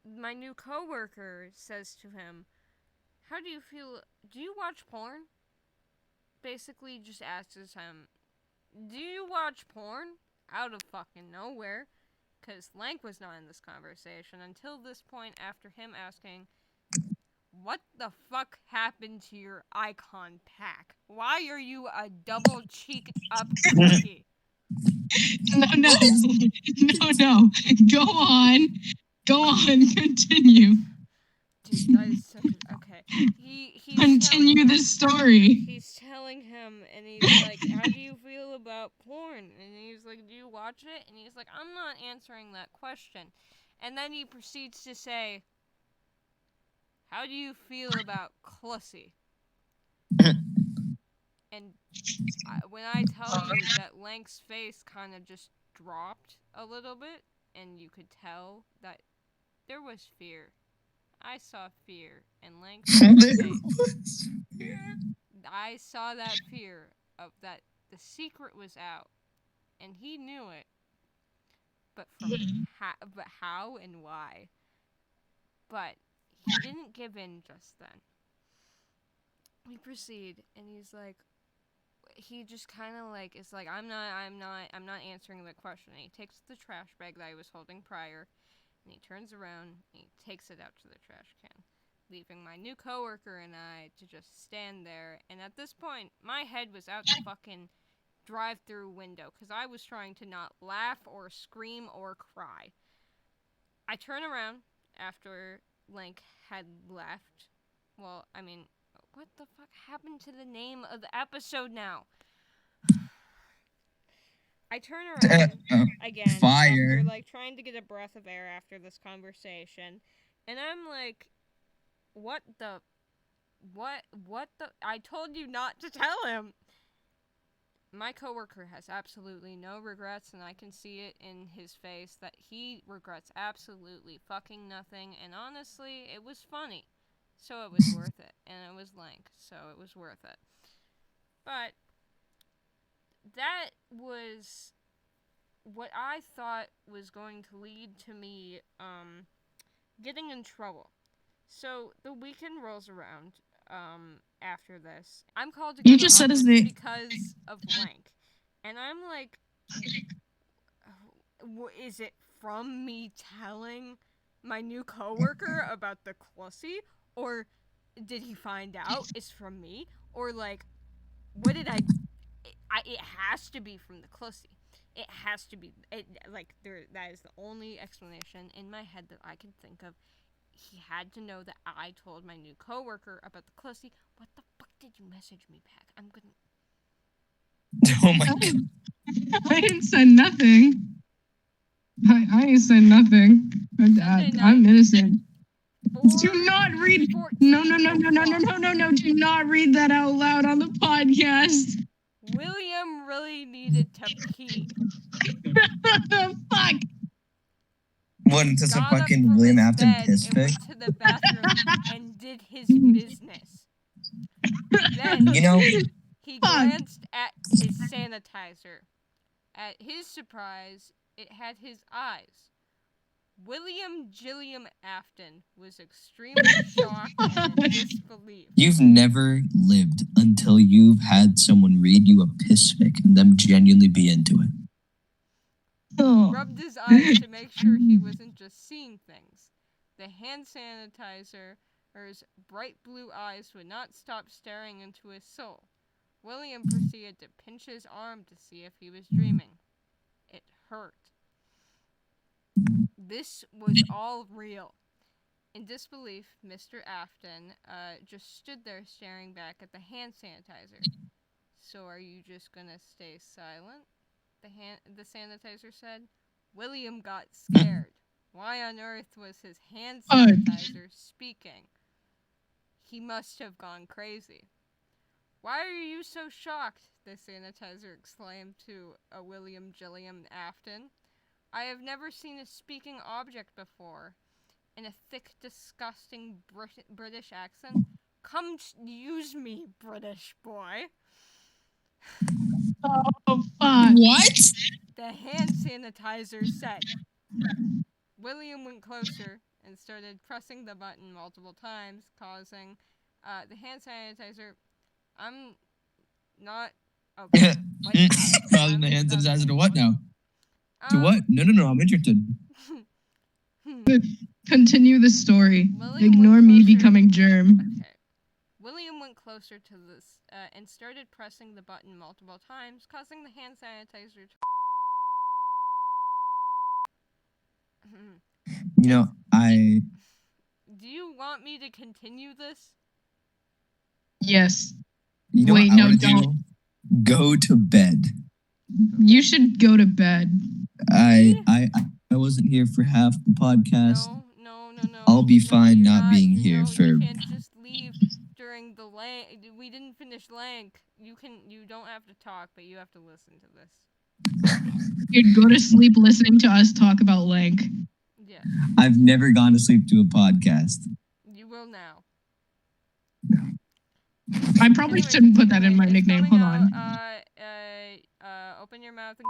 my new coworker says to him, how do you feel, do you watch porn? Basically just asks him, do you watch porn? Out of fucking nowhere. Because Lank was not in this conversation until this point after him asking, what the fuck happened to your icon pack? Why are you a double cheeked up cookie? No. Go on, continue. Dude, that is such a... Okay. He's Continue the story. He's telling him, and he's like, how do you feel about porn? And he's like, do you watch it? And he's like, I'm not answering that question. And then he proceeds to say, how do you feel about Clussy? And when I tell you that Lank's face kind of just dropped a little bit, and you could tell that there was fear. I saw fear in Lank's face. I saw that fear of that the secret was out, and he knew it. But but how and why? But he didn't give in just then. We proceed, and he's like, he just kind of like is like, I'm not answering the question. And he takes the trash bag that I was holding prior, and he turns around and he takes it out to the trash can, leaving my new coworker and I to just stand there. And at this point, my head was out the fucking drive-through window because I was trying to not laugh or scream or cry. I turn around after Lank had left. Well, I mean, what the fuck happened to the name of the episode now? I turn around again after like trying to get a breath of air after this conversation, and I'm like, what the I told you not to tell him. My coworker has absolutely no regrets, and I can see it in his face that he regrets absolutely fucking nothing, and honestly, it was funny. So it was worth it, and it was Lank, so it was worth it. But that was what I thought was going to lead to me getting in trouble. So the weekend rolls around after this. I'm called to go to office because of Lank. And I'm like, is it from me telling my new coworker about the Clussy? Or did he find out it's from me? Or like, what did it has to be from the Clussy. It has to be. That is the only explanation in my head that I can think of. He had to know that I told my new coworker about the Clussy. What the fuck did you message me back? I'm gonna... Oh my god. I didn't say nothing. I ain't said nothing. I'm innocent. Do not read. No. Do not read that out loud on the podcast. William really needed to pee. Fuck. What, does a fucking William Afton piss pick? Went to the bathroom and did his business. Then he glanced at his sanitizer. At his surprise, it had his eyes. William Gilliam Afton was extremely shocked and in disbelief. You've never lived until you've had someone read you a piss fic and them genuinely be into it. rubbed his eyes to make sure he wasn't just seeing things. The hand sanitizer's bright blue eyes would not stop staring into his soul. William proceeded to pinch his arm to see if he was dreaming. It hurt. This was all real. In disbelief, Mr. Afton just stood there staring back at the hand sanitizer. So are you just gonna stay silent? The sanitizer said. William got scared. Why on earth was his hand sanitizer speaking? He must have gone crazy. Why are you so shocked? The sanitizer exclaimed to a William Gilliam Afton. I have never seen a speaking object before. In a thick, disgusting British accent. Come use me, British boy. Oh, fuck. What? The hand sanitizer said. William went closer and started pressing the button multiple times, causing the hand sanitizer. I'm not okay. Causing the hand sanitizer to what now? To what? No, I'm interested. Continue the story. William Ignore me becoming germ. Okay. William went closer to this and started pressing the button multiple times, causing the hand sanitizer to. You know, Do you want me to continue this? Yes. You know Wait, what I no, wanna don't. do? Go to bed. You should go to bed. I wasn't here for half the podcast. No. I'll be fine you're not being here for. You can't just leave during the Lank. We didn't finish Lank. You don't have to talk, but you have to listen to this. You'd go to sleep listening to us talk about Lank. Yeah. I've never gone to sleep to a podcast. You will now. I probably shouldn't put that in my nickname. Hold on. Open your mouth and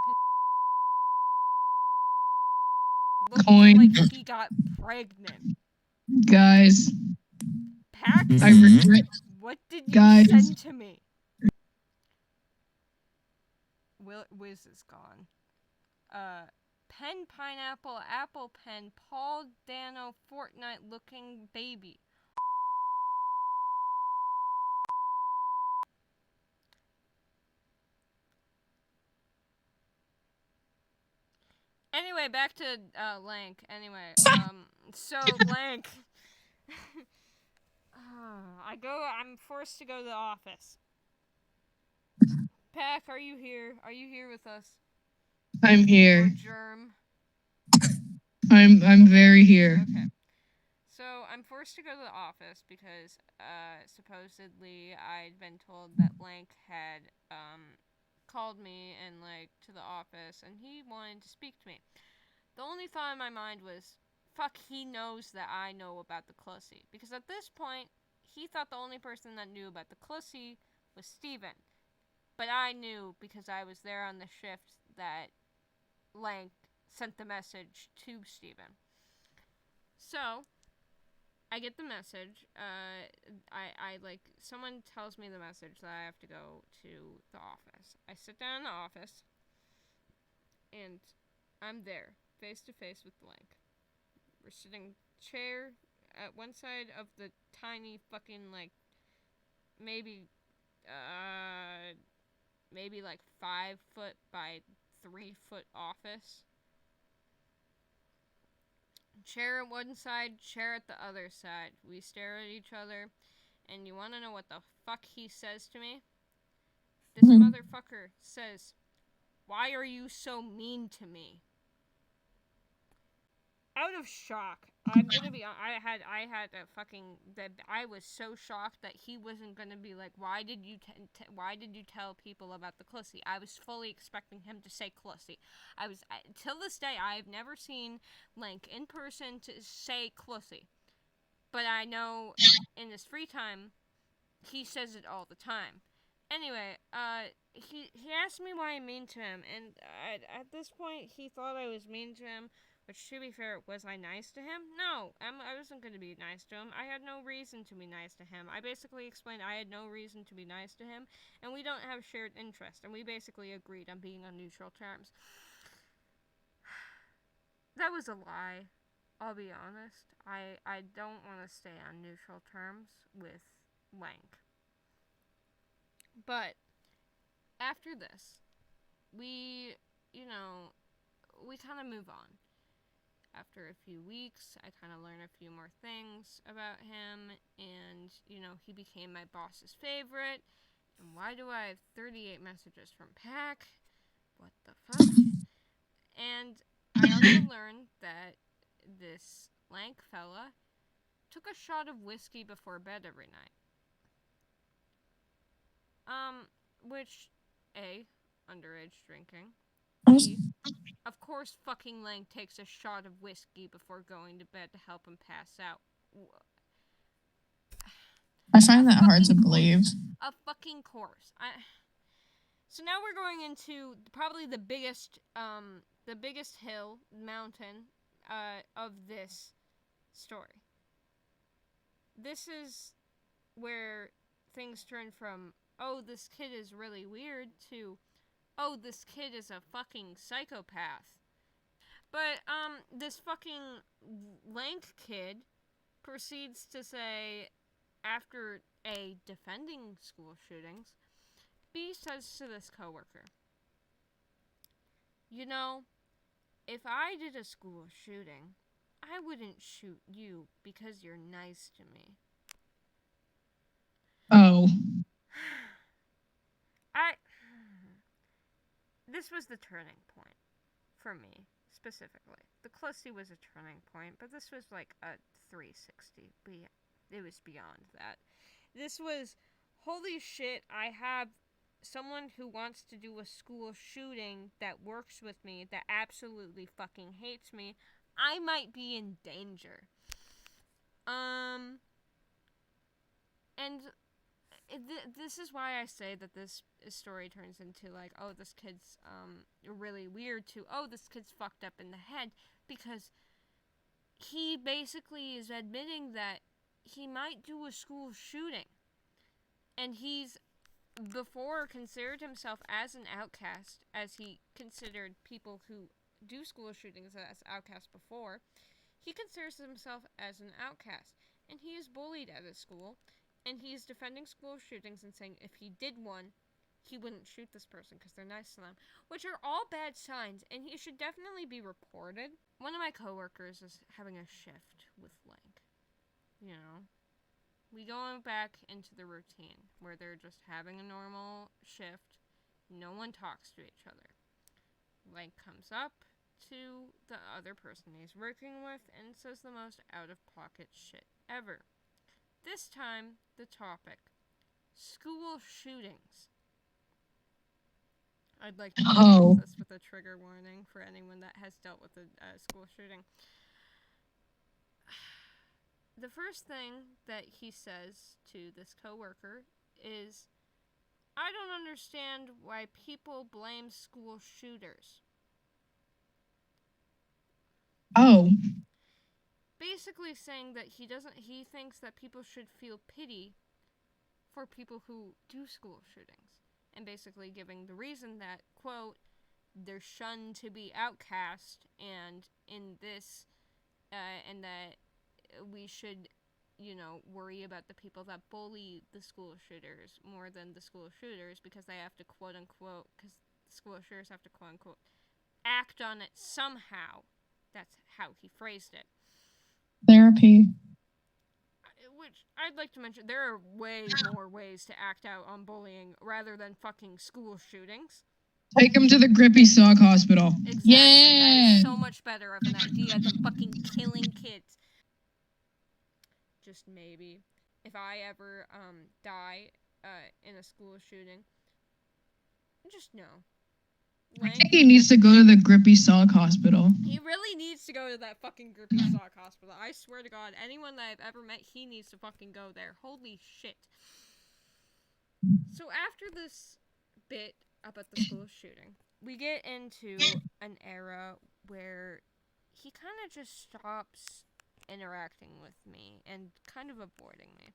looked Coin. like he got pregnant. Guys, Pax, I regret. what did you Guys. send to me? Wiz is gone. Pen, pineapple, apple pen, Paul Dano, Fortnite looking baby. Anyway, back to Lank. Anyway, so Lank. I'm forced to go to the office. Pack, are you here? Are you here with us? I'm Or here. Germ? I'm very here. Okay. So I'm forced to go to the office because supposedly I'd been told that Lank had called me and to the office and he wanted to speak to me. The only thought in my mind was, fuck, he knows that I know about the Clussy. Because at this point, he thought the only person that knew about the Clussy was Steven. But I knew because I was there on the shift that Lank sent the message to Steven. So I get the message. Someone tells me the message that I have to go to the office. I sit down in the office, and I'm there, face to face with Lank. We're sitting chair at one side of the tiny fucking maybe 5 foot by 3 foot office. Chair at one side, chair at the other side. We stare at each other, and you want to know what the fuck he says to me? This motherfucker says, "Why are you so mean to me?" Out of shock. I'm gonna be. I was so shocked that he wasn't gonna be like, "Why did you tell people about the Clussy?" I was fully expecting him to say Clussy. Till this day, I have never seen Lank in person to say Clussy, but I know in his free time, he says it all the time. Anyway, he asked me why I'm mean to him, and at this point, he thought I was mean to him. Which, to be fair, was I nice to him? No, I wasn't going to be nice to him. I had no reason to be nice to him. I basically explained I had no reason to be nice to him, and we don't have shared interests, and we basically agreed on being on neutral terms. That was a lie. I'll be honest. I don't want to stay on neutral terms with Lank. But after this, we, we kind of move on. After a few weeks, I kind of learned a few more things about him, and, he became my boss's favorite. And why do I have 38 messages from Pack? What the fuck? And I also learned that this Lank fella took a shot of whiskey before bed every night. Which, A, underage drinking. B, of course fucking Lank takes a shot of whiskey before going to bed to help him pass out. I find that hard to believe. A fucking course. So now we're going into probably the biggest mountain of this story. This is where things turn from, oh, this kid is really weird, to, oh, this kid is a fucking psychopath. But, this fucking Lank kid proceeds to say, after A, defending school shootings, B says to this coworker, if I did a school shooting, I wouldn't shoot you because you're nice to me. Oh. This was the turning point for me, specifically. The Clussy was a turning point, but this was like a 360. But yeah, it was beyond that. This was, holy shit, I have someone who wants to do a school shooting that works with me, that absolutely fucking hates me. I might be in danger. And this is why I say that this story turns into, like, oh, this kid's really weird, to, oh, this kid's fucked up in the head, because he basically is admitting that he might do a school shooting. And he's before considered himself as an outcast, as he considered people who do school shootings as outcasts before. He considers himself as an outcast, and he is bullied at his school, and he is defending school shootings and saying if he did one, he wouldn't shoot this person because they're nice to them, which are all bad signs, and he should definitely be reported. One of my coworkers is having a shift with Lank. We go back into the routine where they're just having a normal shift. No one talks to each other. Lank comes up to the other person he's working with and says the most out-of-pocket shit ever. This time, the topic, school shootings. I'd like to preface this with a trigger warning for anyone that has dealt with a school shooting. The first thing that he says to this coworker is, I don't understand why people blame school shooters. Oh. Basically saying that he thinks that people should feel pity for people who do school shootings. And basically giving the reason that, quote, they're shunned to be outcast, and in this, and that we should, worry about the people that bully the school shooters more than the school shooters, because they have to, quote unquote, because the school shooters have to, quote unquote, act on it somehow. That's how he phrased it. Therapy. Which I'd like to mention, there are way more ways to act out on bullying rather than fucking school shootings. Take him to the Grippy Sock Hospital. Exactly. Yeah. That is so much better of an idea than fucking killing kids. Just maybe, if I ever die in a school shooting, just know. I think he needs to go to the Grippy Sock Hospital. He really needs to go to that fucking Grippy Sock Hospital. I swear to God, anyone that I've ever met, he needs to fucking go there. Holy shit. So after this bit about the school shooting, we get into an era where he kind of just stops interacting with me and kind of avoiding me.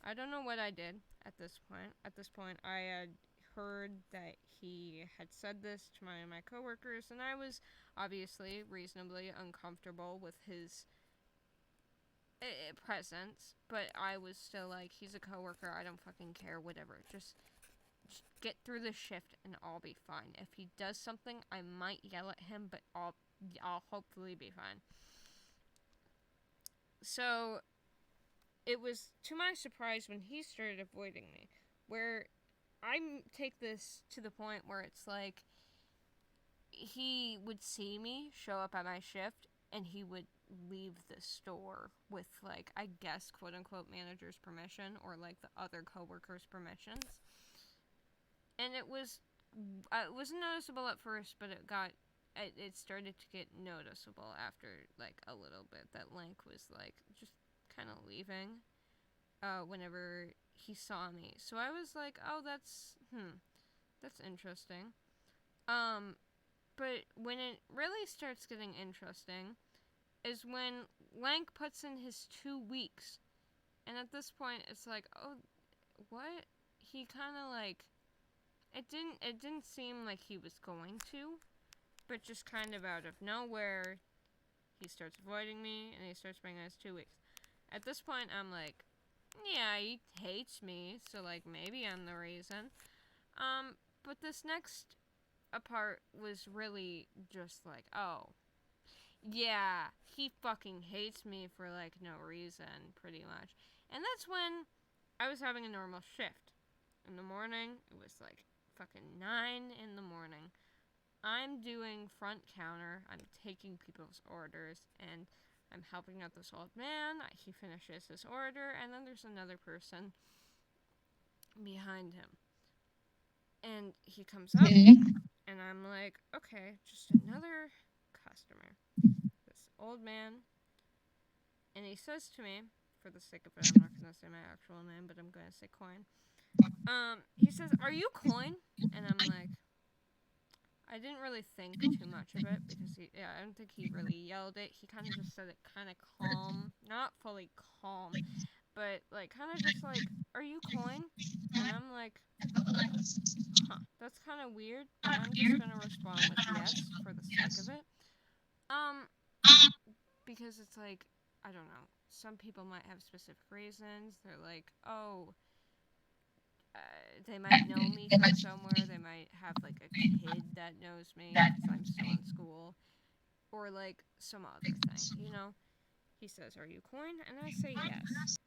I don't know what I did at this point. At this point, I had heard that he had said this to my coworkers, and I was obviously reasonably uncomfortable with his presence, but I was still like, he's a coworker, I don't fucking care, whatever. Just get through the shift and I'll be fine. If he does something, I might yell at him, but I'll hopefully be fine. So it was to my surprise when he started avoiding me, where I take this to the point where it's like he would see me show up at my shift and he would leave the store with, like, I guess, quote-unquote manager's permission or, like, the other coworkers' permissions. And it wasn't noticeable at first, but it started to get noticeable after, like, a little bit that Lank was, like, just kind of leaving whenever he saw me. So I was like, oh, that's interesting. But when it really starts getting interesting is when Lank puts in his 2 weeks. And at this point, it's like, oh, what? He kind of, like, it didn't seem like he was going to, but just kind of out of nowhere, he starts avoiding me, and he starts bringing his 2 weeks. At this point, I'm like, yeah, he hates me, so, like, maybe I'm the reason. But this next part was really just like, oh, yeah, he fucking hates me for, like, no reason, pretty much. And that's when I was having a normal shift. In the morning, it was, like, fucking 9 in the morning. I'm doing front counter, I'm taking people's orders, and I'm helping out this old man. He finishes his order, and then there's another person behind him. And he comes up, and I'm like, okay, just another customer. This old man. And he says to me, for the sake of it, I'm not going to say my actual name, but I'm going to say Coin. He says, are you Coin? And I'm like, I didn't really think too much of it, because I don't think he really yelled it. He kind of just said it kind of calm. Not fully calm, but, like, kind of just like, are you Coin? And I'm like, huh, that's kind of weird, but I'm just going to respond with yes for the sake of it. Because it's like, I don't know, some people might have specific reasons. They're like, oh, they might know me from somewhere. They might have, like, a kid that knows me because I'm still in school. Or, like, some other thing, you know? He says, are you Coin? And I say yes.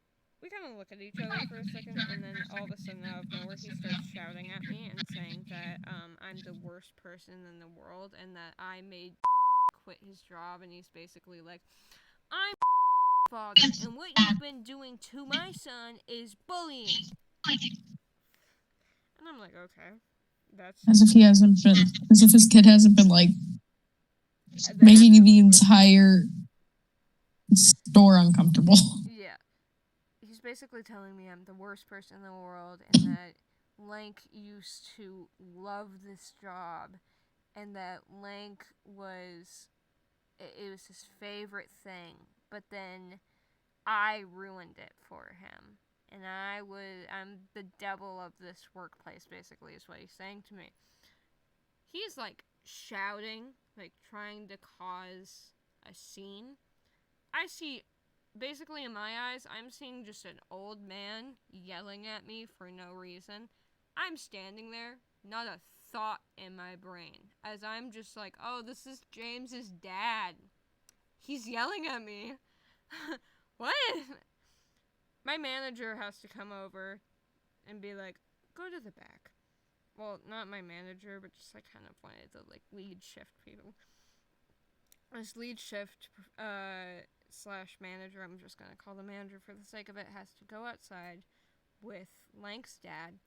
We kind of look at each other for a second, and then all of a sudden, out of nowhere, he starts shouting at me and saying that I'm the worst person in the world and that I made quit his job, and he's basically like, I'm father, and what you've been doing to my son is bullying. And I'm like, okay, that's... As if his kid hasn't been, like, making the entire store uncomfortable. Yeah. He's basically telling me I'm the worst person in the world, and that Lank used to love this job, and that Lank was... it was his favorite thing, but then I ruined it for him. And I'm the devil of this workplace, basically, is what he's saying to me. He's, like, shouting, like, trying to cause a scene. I see, basically, in my eyes, I'm seeing just an old man yelling at me for no reason. I'm standing there, not a thought in my brain, as I'm just like, oh, this is James's dad. He's yelling at me. What? My manager has to come over and be like, go to the back. Well, not my manager, but just, like, kind of one of the, like, lead shift people. This lead shift slash manager, I'm just going to call the manager for the sake of it, has to go outside with Lank's dad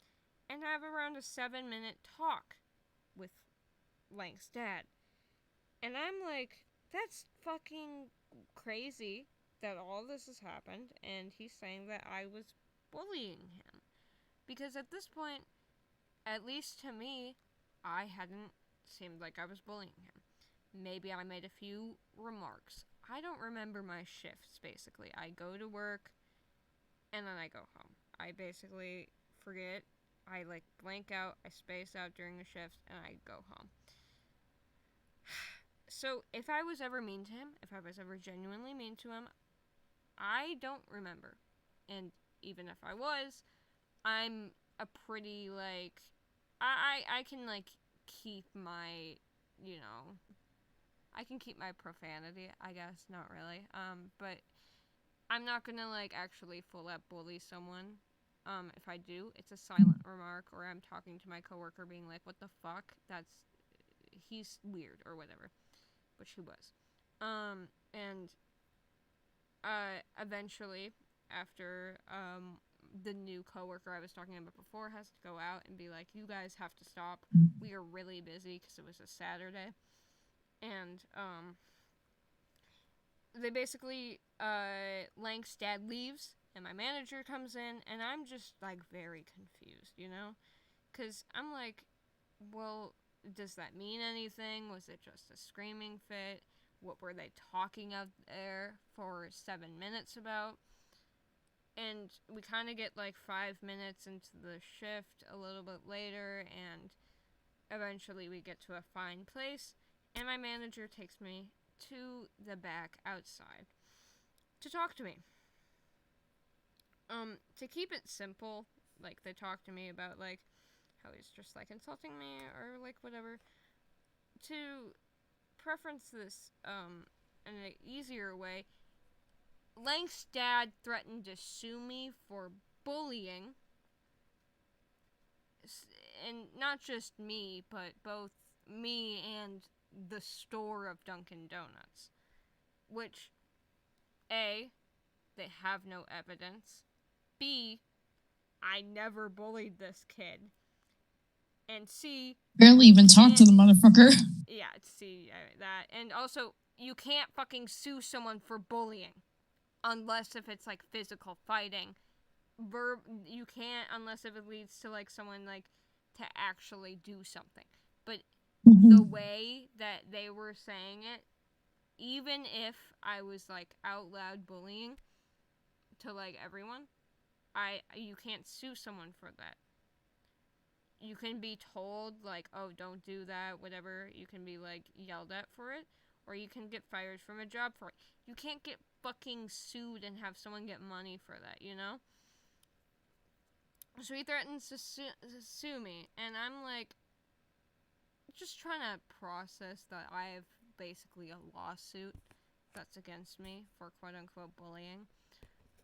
and have around a 7-minute talk with Lank's dad. And I'm like, that's fucking crazy that all this has happened, and he's saying that I was bullying him. Because at this point, at least to me, I hadn't seemed like I was bullying him. Maybe I made a few remarks. I don't remember my shifts, basically. I go to work, and then I go home. I basically forget I like blank out, I space out during the shift, and I go home. So if I was ever mean to him, if I was ever genuinely mean to him, I don't remember. And even if I was, I'm a pretty, like, I can, like, keep my, you know, I can keep my profanity, I guess, not really, but I'm not gonna, like, actually full-out bully someone. If I do, it's a silent remark, or I'm talking to my coworker being like, what the fuck? He's weird, or whatever, which he was. And eventually, after, the new coworker I was talking about before has to go out and be like, you guys have to stop. We are really busy because it was a Saturday. And, they basically, Lank's dad leaves, and my manager comes in, and I'm just, like, very confused, you know? Because I'm like, well, does that mean anything? Was it just a screaming fit? What were they talking out there for 7 minutes about? And we kind of get like 5 minutes into the shift a little bit later, and eventually we get to a fine place, and my manager takes me to the back outside to talk to me. To keep it simple, like, they talk to me about, like, how he's just, like, insulting me, or, like, whatever. To preference this, in an easier way, Lank's dad threatened to sue me for bullying, and not just me, but both me and the store of Dunkin' Donuts, which, A, they have no evidence, B, I never bullied this kid, and C, Barely even talk to the motherfucker. yeah, C, that, and also, you can't fucking sue someone for bullying, unless if it's, like, physical fighting. You can't unless if it leads to, like, someone, like, to actually do something. But the way that they were saying it, even if I was, like, out loud bullying to, like, everyone, you can't sue someone for that. You can be told, like, oh, don't do that, whatever. You can be, like, yelled at for it, or you can get fired from a job for it. You can't get fucking sued and have someone get money for that, you know? So he threatens to sue me, and I'm, like, just trying to process that I have basically a lawsuit that's against me for quote-unquote bullying.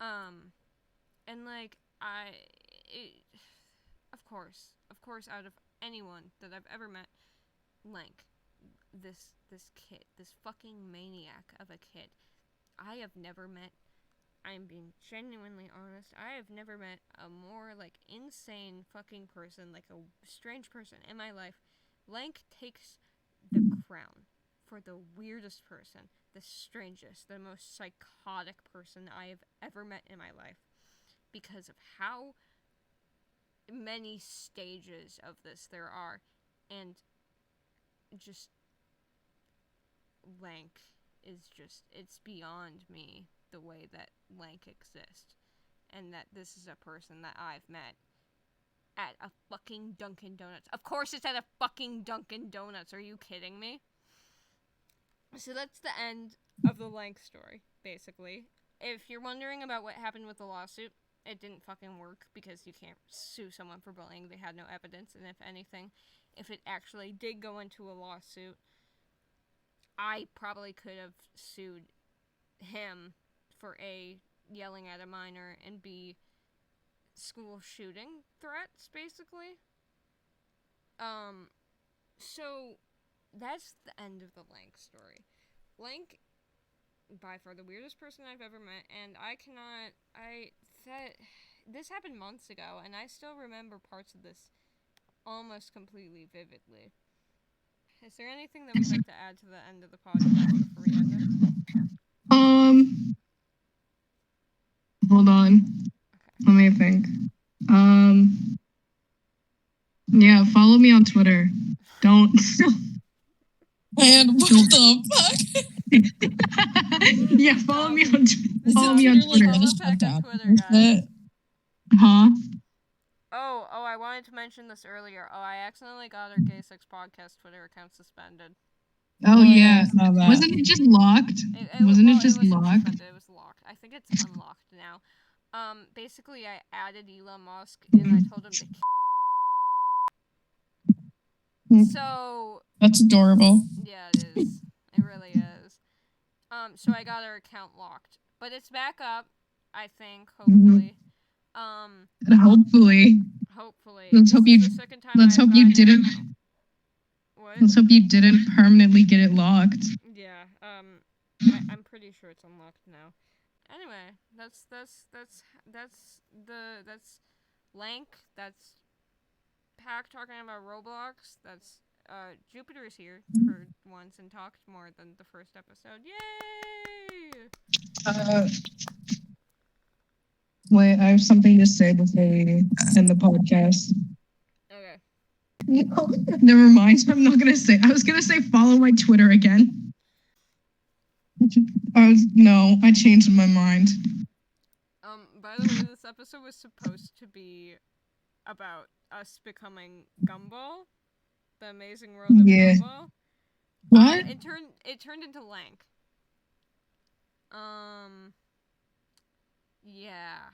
And, like, of course, out of anyone that I've ever met, Lank, this kid, this fucking maniac of a kid, I have never met, I'm being genuinely honest, I have never met a more, like, insane fucking person, like a strange person in my life. Lank takes the crown for the weirdest person, the strangest, the most psychotic person I have ever met in my life, because of how many stages of this there are, and just Lank is just, it's beyond me the way that Lank exists, and that this is a person that I've met at a fucking Dunkin' Donuts. Of course it's at a fucking Dunkin' Donuts, are you kidding me? So that's the end of the Lank story, basically. If you're wondering about what happened with the lawsuit, it didn't fucking work, because you can't sue someone for bullying. They had no evidence, and if anything, if it actually did go into a lawsuit, I probably could have sued him for A, yelling at a minor, and B, school shooting threats, basically. So that's the end of the Lank story. Lank, by far the weirdest person I've ever met, and this happened months ago, and I still remember parts of this almost completely vividly. Is there anything that we'd like to add to the end of the podcast before we end it? Hold on. Okay. Let me think. Yeah, follow me on Twitter. Don't. And what the fuck? Yeah, follow me on Twitter. Follow me on Twitter. Follow Pack on Twitter, guys. Huh? Oh, I wanted to mention this earlier. Oh, I accidentally got our Gay Sex Podcast Twitter account suspended. Oh yeah, I saw that. wasn't it just locked? Wasn't it just locked? Suspended, it was locked. I think it's unlocked now. Basically, I added Elon Musk and I told him to. So. That's adorable. Yeah, it is. It really is. So I got our account locked, but it's back up. I think, hopefully. Hopefully. Hopefully. Let's hope you. Let's hope you didn't. What? Let's hope you didn't permanently get it locked. Yeah. I'm pretty sure it's unlocked now. Anyway, that's Lank. That's Pack talking about Roblox. That's Jupiter's here for once and talked more than the first episode. Yay! Wait, I have something to say before we end the podcast. Okay. No, never mind. I'm not gonna say. I was gonna say follow my Twitter again. I changed my mind. By the way, this episode was supposed to be about us becoming Gumball, the amazing world of Gumball. What? It turned into Lank. Yeah.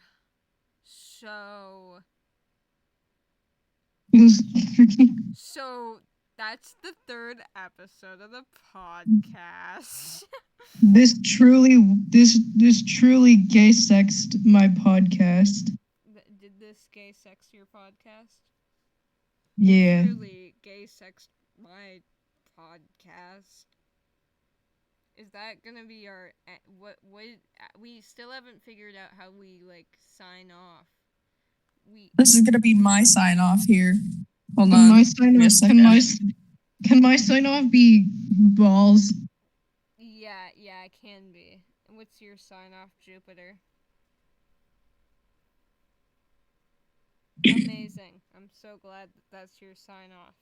So that's the third episode of the podcast. This truly gay sexed my podcast. Did this gay sex your podcast? Yeah. Truly gay sex my podcast. Is that gonna be our what we still haven't figured out how we sign off. This is gonna be my sign off here. Hold Can on. my sign off, can my sign off be balls? Yeah, it can be. What's your sign off, Jupiter? Amazing. I'm so glad that's your sign off.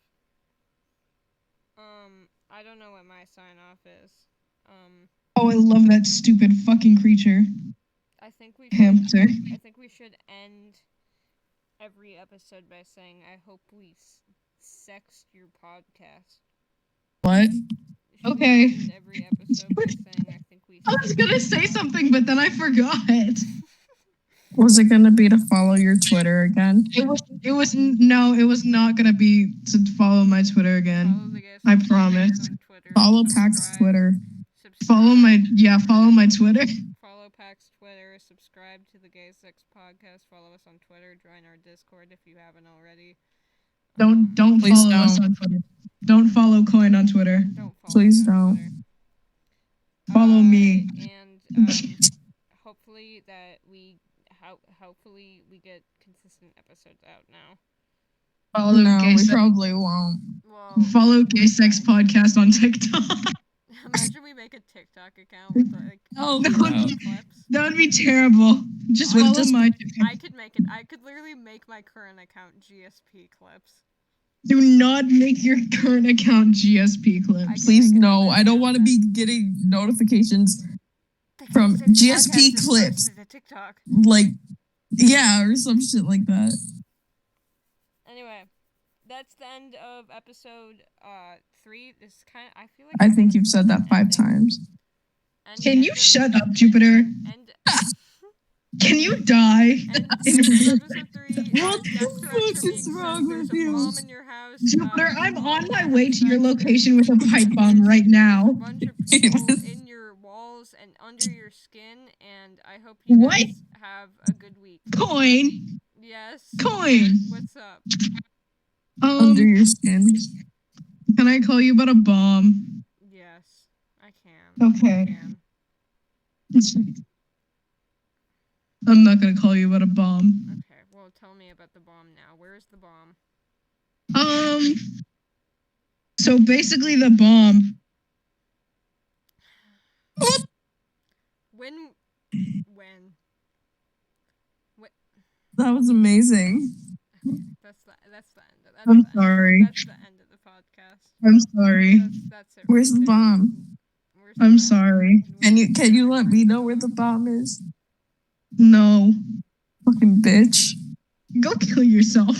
I don't know what my sign off is. Oh, I love that stupid fucking creature. I think we should end every episode by saying, I hope we sexed your podcast. What? Okay. End every episode by saying, I think we I was gonna say something, but then I forgot. Was it gonna be to follow your Twitter again? It was not gonna be to follow my Twitter again. I promise. Follow Pack's Twitter. Follow my Twitter. Follow Pack's Twitter. Subscribe to the Gay Sex Podcast. Follow us on Twitter. Join our Discord if you haven't already. Don't follow us on Twitter. Don't follow Coin on Twitter. Please don't. Follow me. And hopefully we get consistent episodes out now. We probably won't. Well, follow Gay Sex Podcast on TikTok. Imagine we make a TikTok account with clips. That would be terrible. Just follow my. I could make it. I could literally make my current account GSP clips. Do not make your current account GSP clips. Please no. I don't want to be getting notifications from GSP clips. TikTok. Or some shit like that. Anyway, that's the end of episode 3. This I think you've said that 5 times. Can you shut up, Jupiter? Can you die? Episode 3. What the fuck is wrong with you? Bomb in your house. Jupiter, I'm on my way to your location with a pipe bomb right now. A bunch of people in your walls and under your skin, and I hope you guys have a good week. Coin. Yes. Coin. What's up? Under your skin. Can I call you about a bomb? Yes, I can. Okay. I'm not gonna call you about a bomb. Okay, well, tell me about the bomb now. Where's the bomb? So basically the bomb. When? That was amazing. That's the end. I'm sorry. That's the end of the podcast. I'm sorry. That's it. Where's the bomb? I'm sorry. Can you let me know where the bomb is? No. Fucking bitch. Go kill yourself.